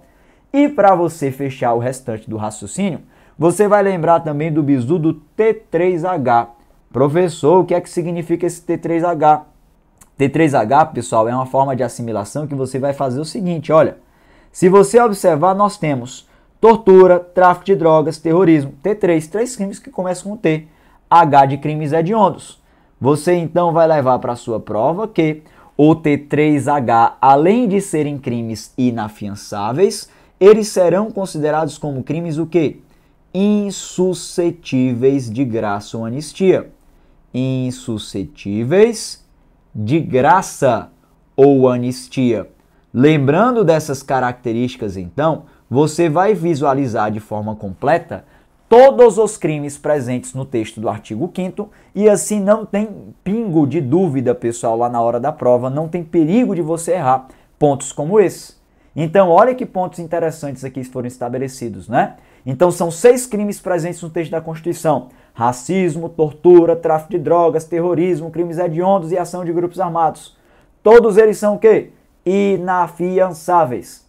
E para você fechar o restante do raciocínio, você vai lembrar também do bizu do T3H. Professor, o que é que significa esse T3H? T3H, pessoal, é uma forma de assimilação que você vai fazer o seguinte, olha. Se você observar, nós temos tortura, tráfico de drogas, terrorismo. T3, 3 crimes que começam com T. H de crimes hediondos. Você então vai levar para a sua prova que o T3H, além de serem crimes inafiançáveis, eles serão considerados como crimes o quê? Insuscetíveis de graça ou anistia. Insuscetíveis de graça ou anistia. Lembrando dessas características, então, você vai visualizar de forma completa todos os crimes presentes no texto do artigo 5º e assim não tem pingo de dúvida, pessoal, lá na hora da prova, não tem perigo de você errar pontos como esse. Então, olha que pontos interessantes aqui foram estabelecidos, né? Então, são 6 crimes presentes no texto da Constituição: racismo, tortura, tráfico de drogas, terrorismo, crimes hediondos e ação de grupos armados. Todos eles são o quê? Inafiançáveis.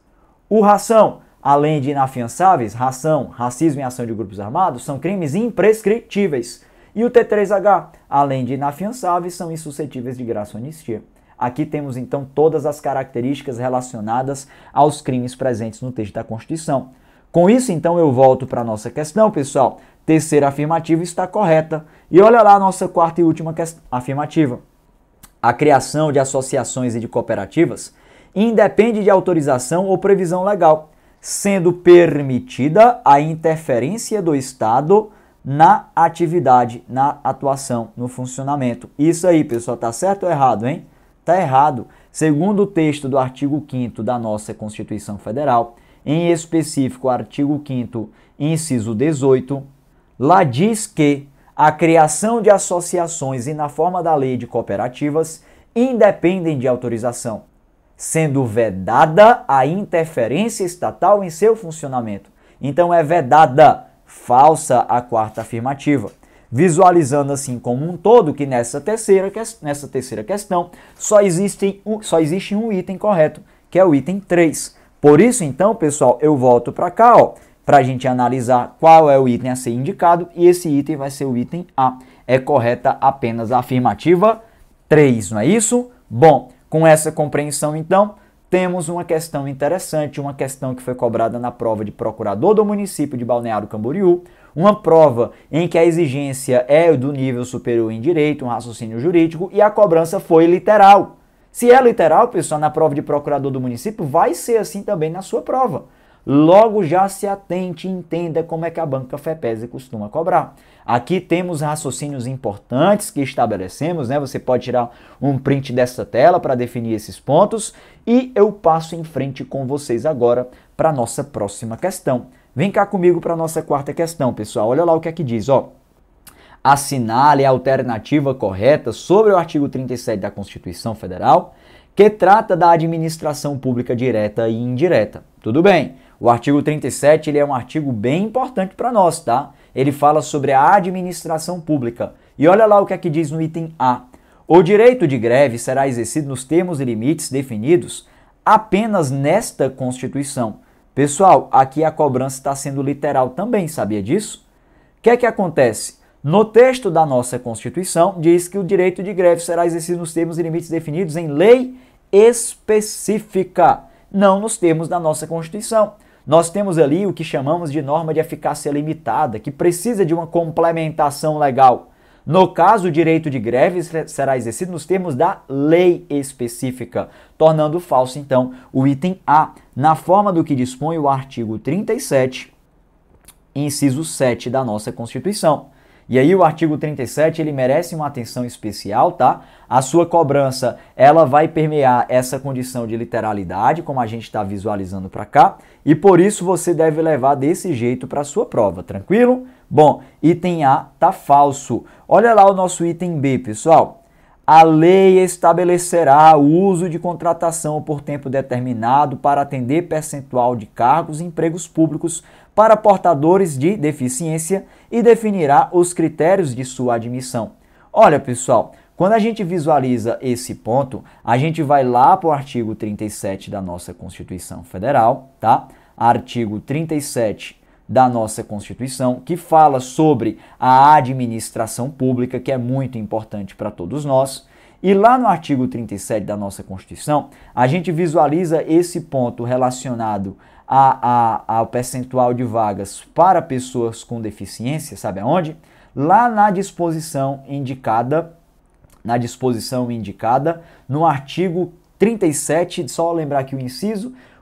O ração, além de inafiançáveis, ração, racismo e ação de grupos armados são crimes imprescritíveis. E o T3H, além de inafiançáveis, são insuscetíveis de graça ou anistia. Aqui temos então todas as características relacionadas aos crimes presentes no texto da Constituição. Com isso, então, eu volto para a nossa questão, pessoal. Terceira afirmativa está correta. E olha lá a nossa quarta e última afirmativa. A criação de associações e de cooperativas independe de autorização ou previsão legal, sendo permitida a interferência do Estado na atividade, na atuação, no funcionamento. Isso aí, pessoal, tá certo ou errado, hein? Tá errado. Segundo o texto do artigo 5º da nossa Constituição Federal, em específico o artigo 5º, inciso 18, lá diz que a criação de associações e na forma da lei de cooperativas independem de autorização, sendo vedada a interferência estatal em seu funcionamento. Então é vedada, falsa a quarta afirmativa. Visualizando assim como um todo que nessa terceira questão só existe um item correto, que é o item 3. Por isso, então, pessoal, eu volto para cá, ó, para a gente analisar qual é o item a ser indicado, e esse item vai ser o item A. É correta apenas a afirmativa 3, não é isso? Bom, com essa compreensão, então, temos uma questão interessante, uma questão que foi cobrada na prova de procurador do município de Balneário Camboriú, uma prova em que a exigência é do nível superior em direito, um raciocínio jurídico, e a cobrança foi literal. Se é literal, pessoal, na prova de procurador do município, vai ser assim também na sua prova. Logo já se atente e entenda como é que a banca FEPESA costuma cobrar. Aqui temos raciocínios importantes que estabelecemos, né? Você pode tirar um print dessa tela para definir esses pontos e eu passo em frente com vocês agora para a nossa próxima questão. Vem cá comigo para a nossa quarta questão, pessoal. Olha lá o que é que diz, ó. Assinale a alternativa correta sobre o artigo 37 da Constituição Federal, que trata da administração pública direta e indireta. Tudo bem, o artigo 37 ele é um artigo bem importante para nós, tá? Ele fala sobre a administração pública. E olha lá o que é que diz no item A. O direito de greve será exercido nos termos e limites definidos apenas nesta Constituição. Pessoal, aqui a cobrança está sendo literal também, sabia disso? O que é que acontece? No texto da nossa Constituição, diz que o direito de greve será exercido nos termos e limites definidos em lei específica, não nos termos da nossa Constituição. Nós temos ali o que chamamos de norma de eficácia limitada, que precisa de uma complementação legal. No caso, o direito de greve será exercido nos termos da lei específica, tornando falso, então, o item A, na forma do que dispõe o artigo 37, inciso 7 da nossa Constituição. E aí o artigo 37, ele merece uma atenção especial, tá? A sua cobrança, ela vai permear essa condição de literalidade, como a gente está visualizando para cá, e por isso você deve levar desse jeito para a sua prova, tranquilo? Bom, item A tá falso. Olha lá o nosso item B, pessoal. A lei estabelecerá o uso de contratação por tempo determinado para atender percentual de cargos e empregos públicos para portadores de deficiência e definirá os critérios de sua admissão. Olha, pessoal, quando a gente visualiza esse ponto, a gente vai lá para o artigo 37 da nossa Constituição Federal, tá? Artigo 37 da nossa Constituição, que fala sobre a administração pública, que é muito importante para todos nós. E lá no artigo 37 da nossa Constituição, a gente visualiza esse ponto relacionado ao percentual de vagas para pessoas com deficiência, sabe aonde? Lá na disposição indicada no artigo 37, só lembrar aqui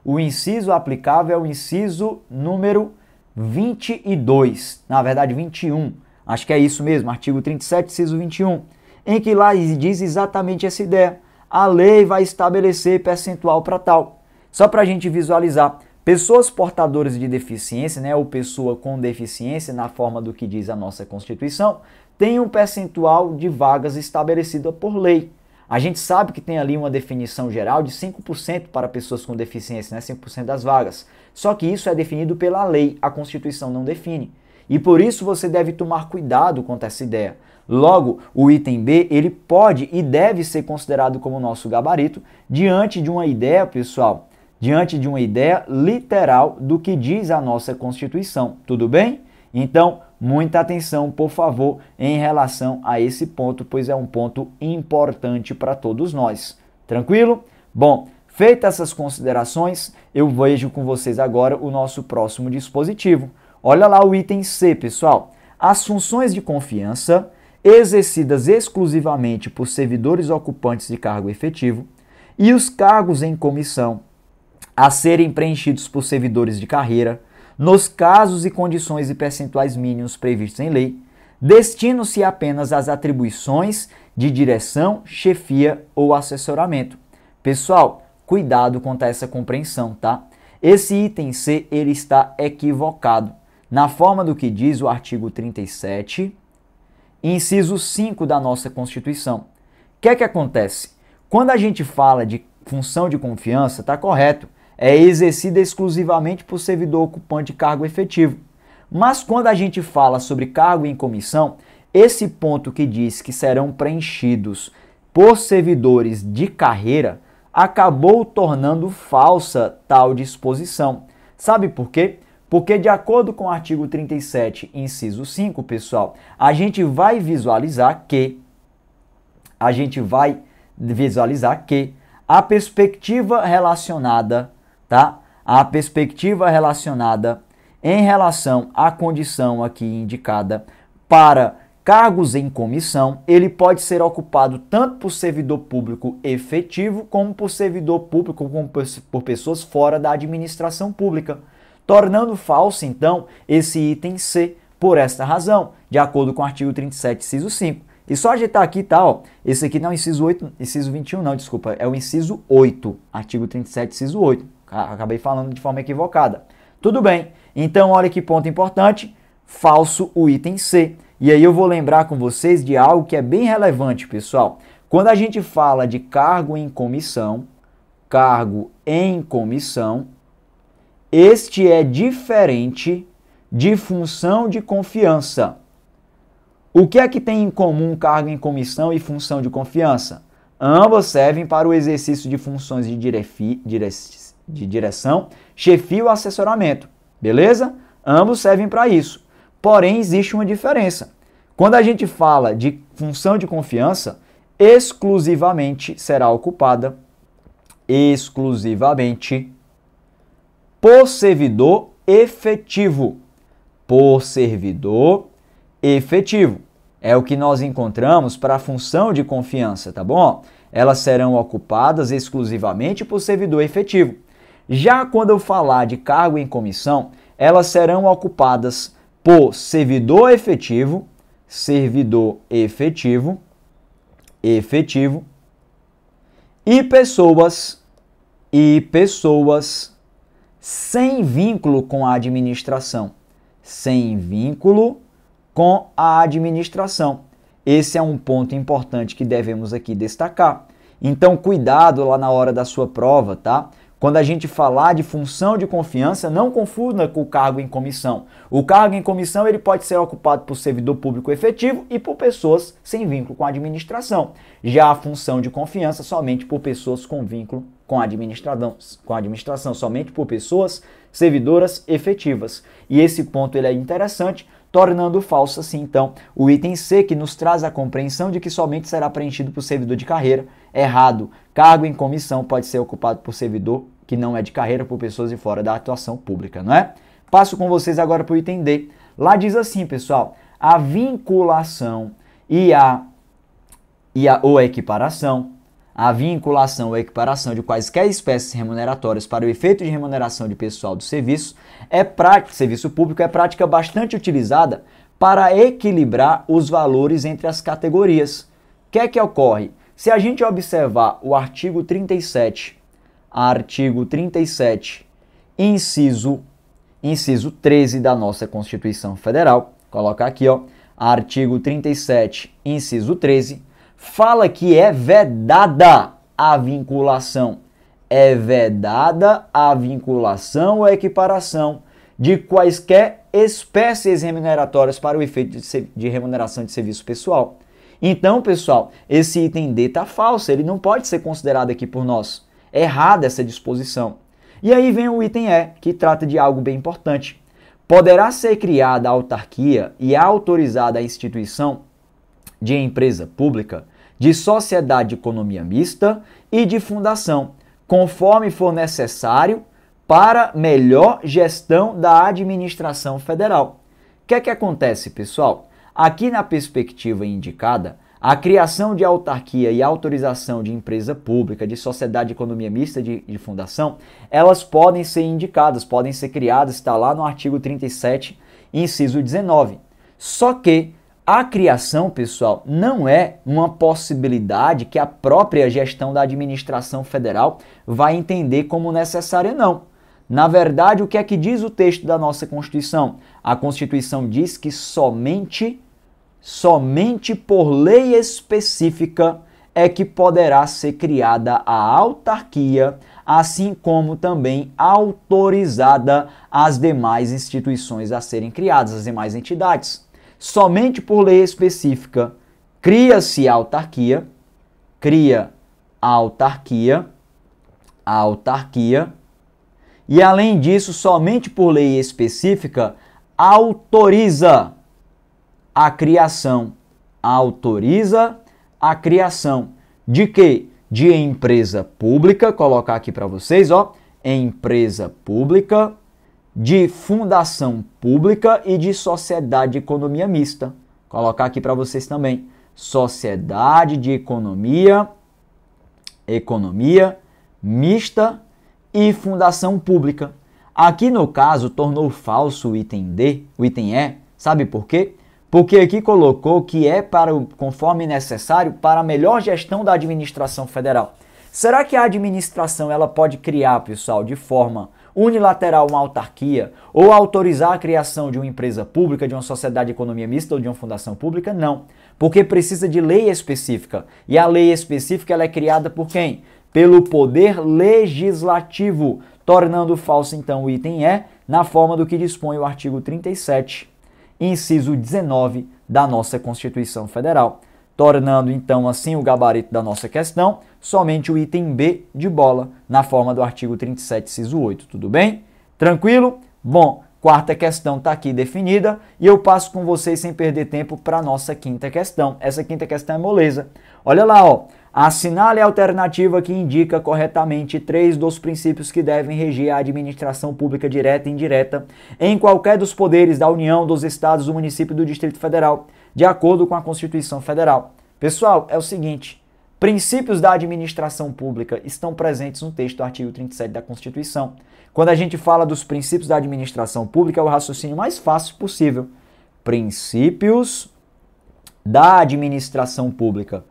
o inciso aplicável é o inciso número 22, na verdade 21, acho que é isso mesmo, artigo 37, inciso 21, em que lá diz exatamente essa ideia. A lei vai estabelecer percentual para tal. Só para a gente visualizar, pessoas portadoras de deficiência, né, ou pessoa com deficiência, na forma do que diz a nossa Constituição, tem um percentual de vagas estabelecida por lei. A gente sabe que tem ali uma definição geral de 5% para pessoas com deficiência, né? 5% das vagas. Só que isso é definido pela lei, a Constituição não define. E por isso você deve tomar cuidado quanto a essa ideia. Logo, o item B, ele pode e deve ser considerado como nosso gabarito diante de uma ideia, pessoal, diante de uma ideia literal do que diz a nossa Constituição. Tudo bem? Então, muita atenção, por favor, em relação a esse ponto, pois é um ponto importante para todos nós. Tranquilo? Bom, feitas essas considerações, eu vejo com vocês agora o nosso próximo dispositivo. Olha lá o item C, pessoal. As funções de confiança exercidas exclusivamente por servidores ocupantes de cargo efetivo e os cargos em comissão a serem preenchidos por servidores de carreira, nos casos e condições e percentuais mínimos previstos em lei, destinam-se apenas às atribuições de direção, chefia ou assessoramento. Pessoal, cuidado quanto a essa compreensão, tá? Esse item C, ele está equivocado. Na forma do que diz o artigo 37, inciso 5 da nossa Constituição. O que é que acontece? Quando a gente fala de função de confiança, está correto, é exercida exclusivamente por servidor ocupante de cargo efetivo. Mas quando a gente fala sobre cargo em comissão, esse ponto que diz que serão preenchidos por servidores de carreira acabou tornando falsa tal disposição. Sabe por quê? Porque de acordo com o artigo 37, inciso 5, pessoal, a gente vai visualizar que a perspectiva relacionada, tá? A perspectiva relacionada em relação à condição aqui indicada para cargos em comissão, ele pode ser ocupado tanto por servidor público efetivo como por servidor público, como por pessoas fora da administração pública. tornando falso, então, esse item C por esta razão, de acordo com o artigo 37, inciso 5. E só ajeitar aqui, tá, ó, esse aqui não é o inciso 8, inciso 21 não, desculpa, é o inciso 8, artigo 37, inciso 8. Acabei falando de forma equivocada. Tudo bem, então olha que ponto importante, falso o item C. E aí eu vou lembrar com vocês de algo que é bem relevante, pessoal. Quando a gente fala de cargo em comissão, este é diferente de função de confiança. O que é que tem em comum cargo em comissão e função de confiança? Ambas servem para o exercício de funções de direção, chefia ou assessoramento. Beleza? Ambos servem para isso. Porém, existe uma diferença. Quando a gente fala de função de confiança, exclusivamente será ocupada por servidor efetivo. Por servidor efetivo. É o que nós encontramos para a função de confiança, tá bom? Elas serão ocupadas exclusivamente por servidor efetivo. Já quando eu falar de cargo em comissão, elas serão ocupadas por servidor efetivo e pessoas sem vínculo com a administração. Esse é um ponto importante que devemos aqui destacar. Então, cuidado lá na hora da sua prova, tá? Quando a gente falar de função de confiança, não confunda com o cargo em comissão. O cargo em comissão ele pode ser ocupado por servidor público efetivo e por pessoas sem vínculo com a administração. Já a função de confiança somente por pessoas com vínculo com a administração, somente por pessoas servidoras efetivas. E esse ponto ele é interessante, tornando falso assim, então, o item C, que nos traz a compreensão de que somente será preenchido por servidor de carreira. Errado. Cargo em comissão pode ser ocupado por servidor que não é de carreira, por pessoas de fora da atuação pública, não é? Passo com vocês agora para o item D. Lá diz assim, pessoal, a vinculação ou equiparação, de quaisquer espécies remuneratórias para o efeito de remuneração de pessoal do serviço serviço público é prática bastante utilizada para equilibrar os valores entre as categorias. O que é que ocorre? Se a gente observar o artigo 37, inciso 13 da nossa Constituição Federal, colocar aqui, ó, artigo 37, inciso 13, fala que é vedada a vinculação. É vedada a vinculação ou equiparação de quaisquer espécies remuneratórias para o efeito de remuneração de serviço pessoal. Então, pessoal, esse item D está falso, ele não pode ser considerado aqui por nós. É errada essa disposição. E aí vem o item E, que trata de algo bem importante. Poderá ser criada a autarquia e autorizada a instituição de empresa pública, de sociedade de economia mista e de fundação, conforme for necessário para melhor gestão da administração federal. O que é que acontece, pessoal? Aqui na perspectiva indicada, a criação de autarquia e autorização de empresa pública, de sociedade de economia mista de fundação, elas podem ser indicadas, podem ser criadas, está lá no artigo 37, inciso 19. Só que a criação, pessoal, não é uma possibilidade que a própria gestão da administração federal vai entender como necessária, não. Na verdade, o que é que diz o texto da nossa Constituição? A Constituição diz que somente por lei específica é que poderá ser criada a autarquia, assim como também autorizada as demais instituições a serem criadas, as demais entidades. Somente por lei específica cria-se a autarquia, e além disso, somente por lei específica autoriza a criação de quê? De empresa pública, colocar aqui para vocês, ó, empresa pública, de fundação pública e de sociedade de economia mista. Colocar aqui para vocês também, sociedade de economia mista e fundação pública. Aqui no caso tornou falso o item D, o item E, sabe por quê? Porque aqui colocou que é conforme necessário para a melhor gestão da administração federal. Será que a administração ela pode criar, pessoal, de forma unilateral uma autarquia ou autorizar a criação de uma empresa pública, de uma sociedade de economia mista ou de uma fundação pública? Não, porque precisa de lei específica. E a lei específica ela é criada por quem? Pelo Poder Legislativo, tornando falso então o item E na forma do que dispõe o artigo 37, inciso 19 da nossa Constituição Federal, tornando então assim o gabarito da nossa questão somente o item B de bola, na forma do artigo 37, inciso 8. Tudo bem? Tranquilo? Bom, quarta questão está aqui definida e eu passo com vocês sem perder tempo para a nossa quinta questão. Essa quinta questão é moleza. Olha lá, ó. Assinale a alternativa que indica corretamente 3 dos princípios que devem reger a administração pública direta e indireta em qualquer dos poderes da União, dos Estados, do município e do Distrito Federal, de acordo com a Constituição Federal. Pessoal, é o seguinte, princípios da administração pública estão presentes no texto do artigo 37 da Constituição. Quando a gente fala dos princípios da administração pública, é o raciocínio mais fácil possível. Princípios da administração pública.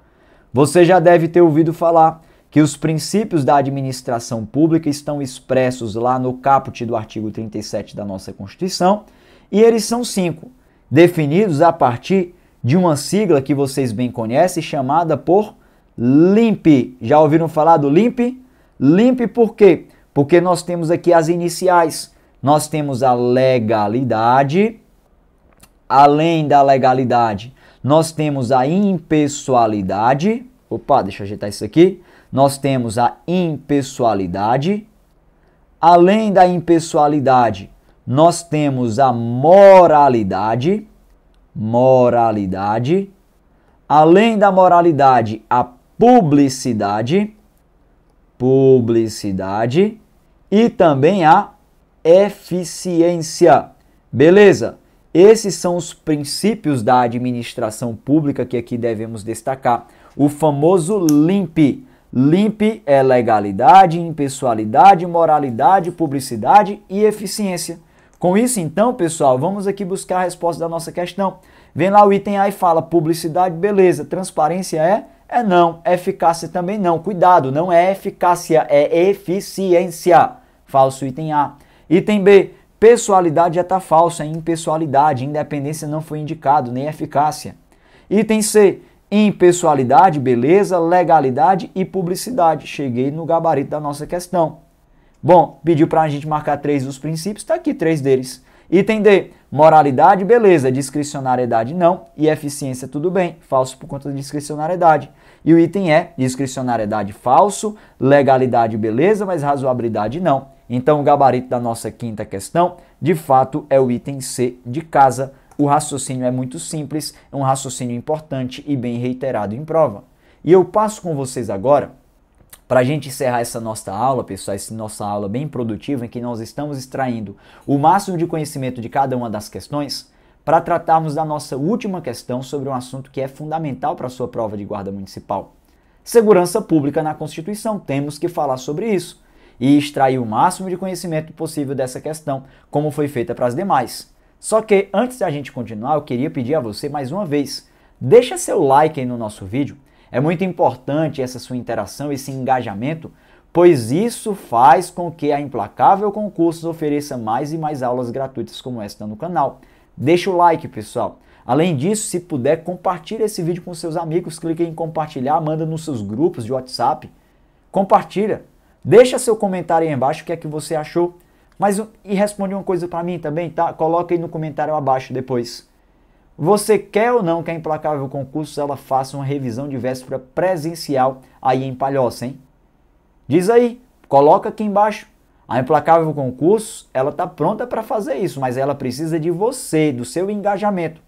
Você já deve ter ouvido falar que os princípios da administração pública estão expressos lá no caput do artigo 37 da nossa Constituição, e eles são 5, definidos a partir de uma sigla que vocês bem conhecem, chamada por LIMP. Já ouviram falar do LIMP? LIMP por quê? Porque nós temos aqui as iniciais. Nós temos a legalidade, além da legalidade, nós temos a impessoalidade. Opa, deixa eu ajeitar isso aqui. Nós temos a impessoalidade. Além da impessoalidade, nós temos a moralidade. Moralidade. Além da moralidade, a publicidade. Publicidade. E também a eficiência. Beleza? Esses são os princípios da administração pública que aqui devemos destacar. O famoso LIMP. LIMP é legalidade, impessoalidade, moralidade, publicidade e eficiência. Com isso, então, pessoal, vamos aqui buscar a resposta da nossa questão. Vem lá o item A e fala publicidade, beleza. Transparência é? É não. Eficácia também não. Cuidado, não é eficácia, é eficiência. Falso item A. Item B. Pessoalidade já está falsa, impessoalidade, independência não foi indicado, nem eficácia. Item C, impessoalidade, beleza, legalidade e publicidade. Cheguei no gabarito da nossa questão. Bom, pediu para a gente marcar 3 dos princípios, está aqui 3 deles. Item D, moralidade, beleza, discricionariedade não e eficiência tudo bem, falso por conta da discricionariedade. E o item E, discricionariedade falso, legalidade beleza, mas razoabilidade não. Então o gabarito da nossa quinta questão, de fato, é o item C de casa. O raciocínio é muito simples, é um raciocínio importante e bem reiterado em prova. E eu passo com vocês agora, para a gente encerrar essa nossa aula, pessoal, essa nossa aula bem produtiva, em que nós estamos extraindo o máximo de conhecimento de cada uma das questões, para tratarmos da nossa última questão sobre um assunto que é fundamental para a sua prova de guarda municipal. Segurança pública na Constituição, temos que falar sobre isso e extrair o máximo de conhecimento possível dessa questão, como foi feita para as demais. Só que antes da gente continuar, eu queria pedir a você mais uma vez, deixa seu like aí no nosso vídeo. É muito importante essa sua interação, esse engajamento, pois isso faz com que a Implacável Concursos ofereça mais e mais aulas gratuitas como esta no canal. Deixa o like, pessoal. Além disso, se puder, compartilhe esse vídeo com seus amigos, clique em compartilhar, manda nos seus grupos de WhatsApp. Compartilha. Deixa seu comentário aí embaixo o que é que você achou. E responde uma coisa para mim também, tá? Coloca aí no comentário abaixo depois. Você quer ou não que a Implacável Concursos ela faça uma revisão de véspera presencial aí em Palhoça, hein? Diz aí, coloca aqui embaixo. A Implacável Concursos, ela está pronta para fazer isso, mas ela precisa de você, do seu engajamento.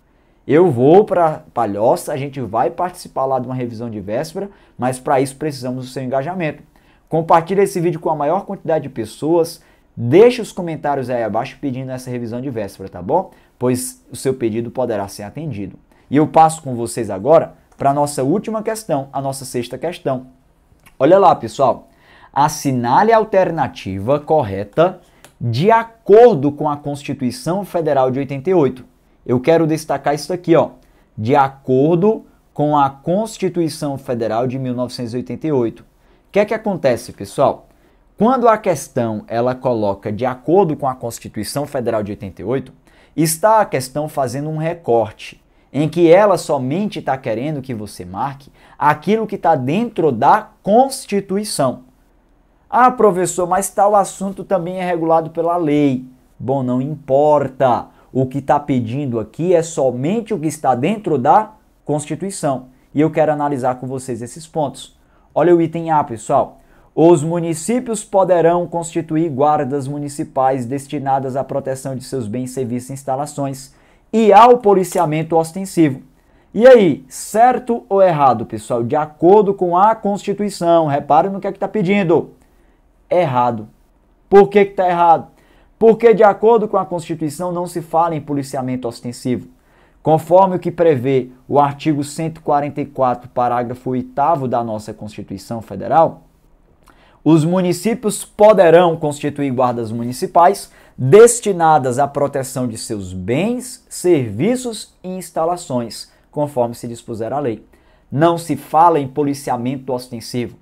Eu vou para Palhoça, a gente vai participar lá de uma revisão de véspera, mas para isso precisamos do seu engajamento. Compartilhe esse vídeo com a maior quantidade de pessoas, deixe os comentários aí abaixo pedindo essa revisão de véspera, tá bom? Pois o seu pedido poderá ser atendido. E eu passo com vocês agora para a nossa última questão, a nossa sexta questão. Olha lá, pessoal. Assinale a alternativa correta de acordo com a Constituição Federal de 88. Eu quero destacar isso aqui, ó, de acordo com a Constituição Federal de 1988. O que é que acontece, pessoal? Quando a questão ela coloca de acordo com a Constituição Federal de 88, está a questão fazendo um recorte, em que ela somente está querendo que você marque aquilo que está dentro da Constituição. Ah, professor, mas tal assunto também é regulado pela lei. Bom, não importa. O que está pedindo aqui é somente o que está dentro da Constituição. E eu quero analisar com vocês esses pontos. Olha o item A, pessoal. Os municípios poderão constituir guardas municipais destinadas à proteção de seus bens, serviços e instalações e ao policiamento ostensivo. E aí, certo ou errado, pessoal? De acordo com a Constituição. Repare no que é que está pedindo. Errado. Por que está errado? Porque de acordo com a Constituição não se fala em policiamento ostensivo. Conforme o que prevê o artigo 144, parágrafo 8º da nossa Constituição Federal, os municípios poderão constituir guardas municipais destinadas à proteção de seus bens, serviços e instalações, conforme se dispuser a lei. Não se fala em policiamento ostensivo.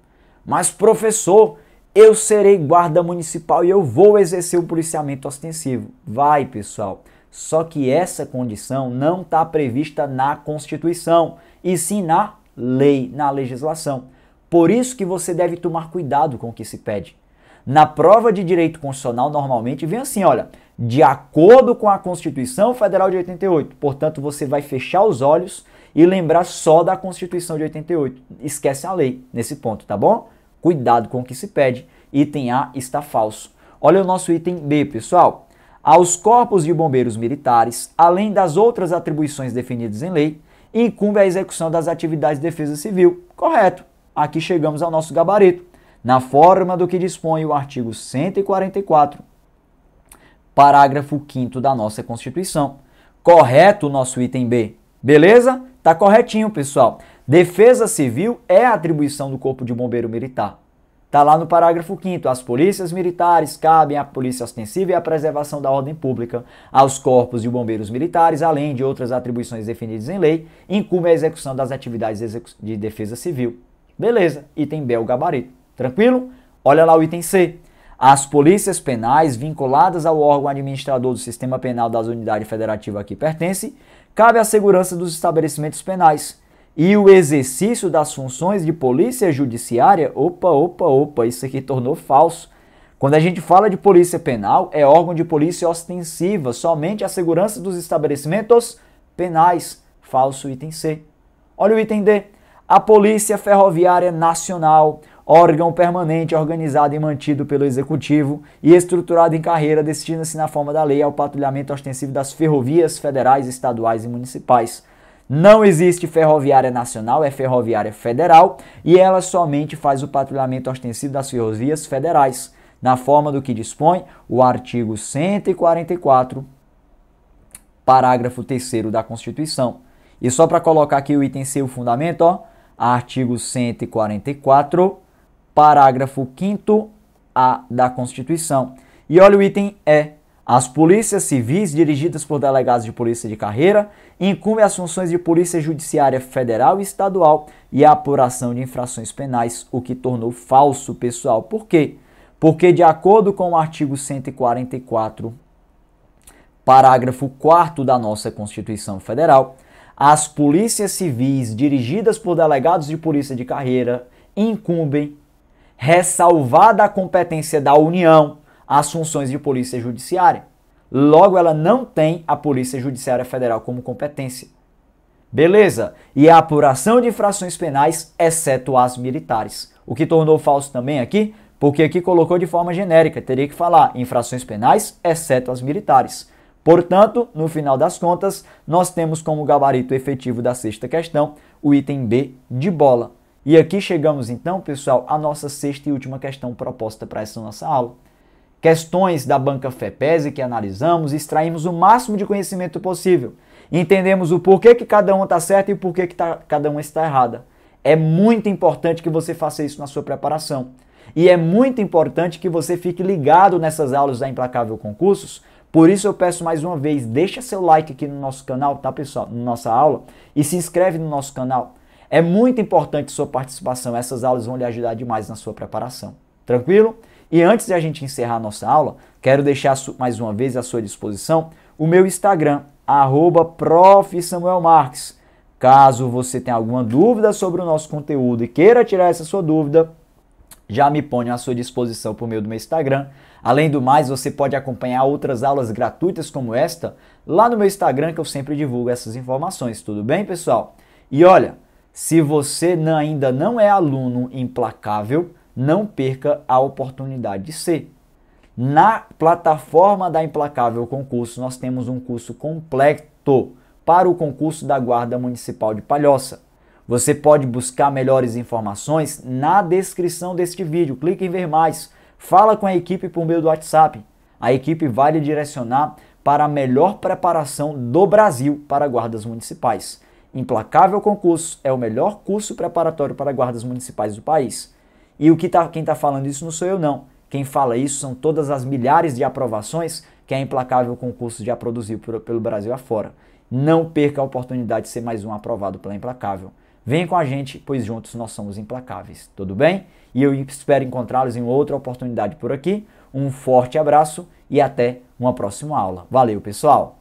Mas, professor, eu serei guarda municipal e eu vou exercer o policiamento ostensivo. Vai, pessoal. Só que essa condição não está prevista na Constituição, e sim na lei, na legislação. Por isso que você deve tomar cuidado com o que se pede. Na prova de direito constitucional, normalmente vem assim, olha, de acordo com a Constituição Federal de 88. Portanto, você vai fechar os olhos e lembrar só da Constituição de 88. Esquece a lei nesse ponto, tá bom? Cuidado com o que se pede. Item A está falso. Olha o nosso item B, pessoal. Aos corpos de bombeiros militares, além das outras atribuições definidas em lei, incumbe a execução das atividades de defesa civil. Correto. Aqui chegamos ao nosso gabarito, na forma do que dispõe o artigo 144, parágrafo 5º da nossa Constituição. Correto o nosso item B. Beleza? Tá corretinho, pessoal. Defesa civil é a atribuição do Corpo de Bombeiro Militar. Tá lá no parágrafo 5º. As polícias militares cabem à polícia ostensiva e à preservação da ordem pública. Aos corpos de bombeiros militares, além de outras atribuições definidas em lei, incumbe a execução das atividades de defesa civil. Beleza, item B é o gabarito. Tranquilo? Olha lá o item C. As polícias penais vinculadas ao órgão administrador do sistema penal das unidades federativas a que pertence, cabe a segurança dos estabelecimentos penais e o exercício das funções de polícia judiciária. Opa, isso aqui tornou falso. Quando a gente fala de polícia penal, é órgão de polícia ostensiva, somente a segurança dos estabelecimentos penais. Falso item C. Olha o item D. A Polícia Ferroviária Nacional, órgão permanente organizado e mantido pelo Executivo e estruturado em carreira, destina-se na forma da lei ao patrulhamento ostensivo das ferrovias federais, estaduais e municipais. Não existe ferroviária nacional, é ferroviária federal e ela somente faz o patrulhamento ostensivo das ferrovias federais, na forma do que dispõe o artigo 144, parágrafo 3º da Constituição. E só para colocar aqui o item C, o fundamento, ó, artigo 144, parágrafo 5º-A da Constituição. E olha o item E. As polícias civis dirigidas por delegados de polícia de carreira incumbem as funções de polícia judiciária federal e estadual e a apuração de infrações penais, o que tornou falso, pessoal. Por quê? Porque de acordo com o artigo 144, parágrafo 4º da nossa Constituição Federal, as polícias civis dirigidas por delegados de polícia de carreira incumbem, ressalvada a competência da União, as funções de polícia judiciária. Logo, ela não tem a Polícia Judiciária Federal como competência. Beleza? E a apuração de infrações penais, exceto as militares. O que tornou falso também aqui, porque aqui colocou de forma genérica, teria que falar infrações penais, exceto as militares. Portanto, no final das contas, nós temos como gabarito efetivo da sexta questão o item B de bola. E aqui chegamos então, pessoal, à nossa sexta e última questão proposta para essa nossa aula. Questões da banca FEPESE que analisamos, extraímos o máximo de conhecimento possível. Entendemos o porquê que cada uma está certa e o porquê que cada uma está errada. É muito importante que você faça isso na sua preparação. E é muito importante que você fique ligado nessas aulas da Implacável Concursos. Por isso eu peço mais uma vez, deixa seu like aqui no nosso canal, tá pessoal? Na nossa aula. E se inscreve no nosso canal. É muito importante sua participação. Essas aulas vão lhe ajudar demais na sua preparação. Tranquilo? E antes de a gente encerrar a nossa aula, quero deixar mais uma vez à sua disposição o meu Instagram, @profsamuelmarques. Caso você tenha alguma dúvida sobre o nosso conteúdo e queira tirar essa sua dúvida, já me ponho à sua disposição por meio do meu Instagram. Além do mais, você pode acompanhar outras aulas gratuitas como esta lá no meu Instagram, que eu sempre divulgo essas informações. Tudo bem, pessoal? E olha, se você ainda não é aluno implacável, não perca a oportunidade de ser. Na plataforma da Implacável Concurso, nós temos um curso completo para o concurso da Guarda Municipal de Palhoça. Você pode buscar melhores informações na descrição deste vídeo. Clique em ver mais. Fala com a equipe por meio do WhatsApp. A equipe vai lhe direcionar para a melhor preparação do Brasil para guardas municipais. Implacável Concurso é o melhor curso preparatório para guardas municipais do país. E quem está falando isso não sou eu não. Quem fala isso são todas as milhares de aprovações que a Implacável Concurso já produziu pelo Brasil afora. Não perca a oportunidade de ser mais um aprovado pela Implacável. Venha com a gente, pois juntos nós somos implacáveis. Tudo bem? E eu espero encontrá-los em outra oportunidade por aqui. Um forte abraço e até uma próxima aula. Valeu, pessoal!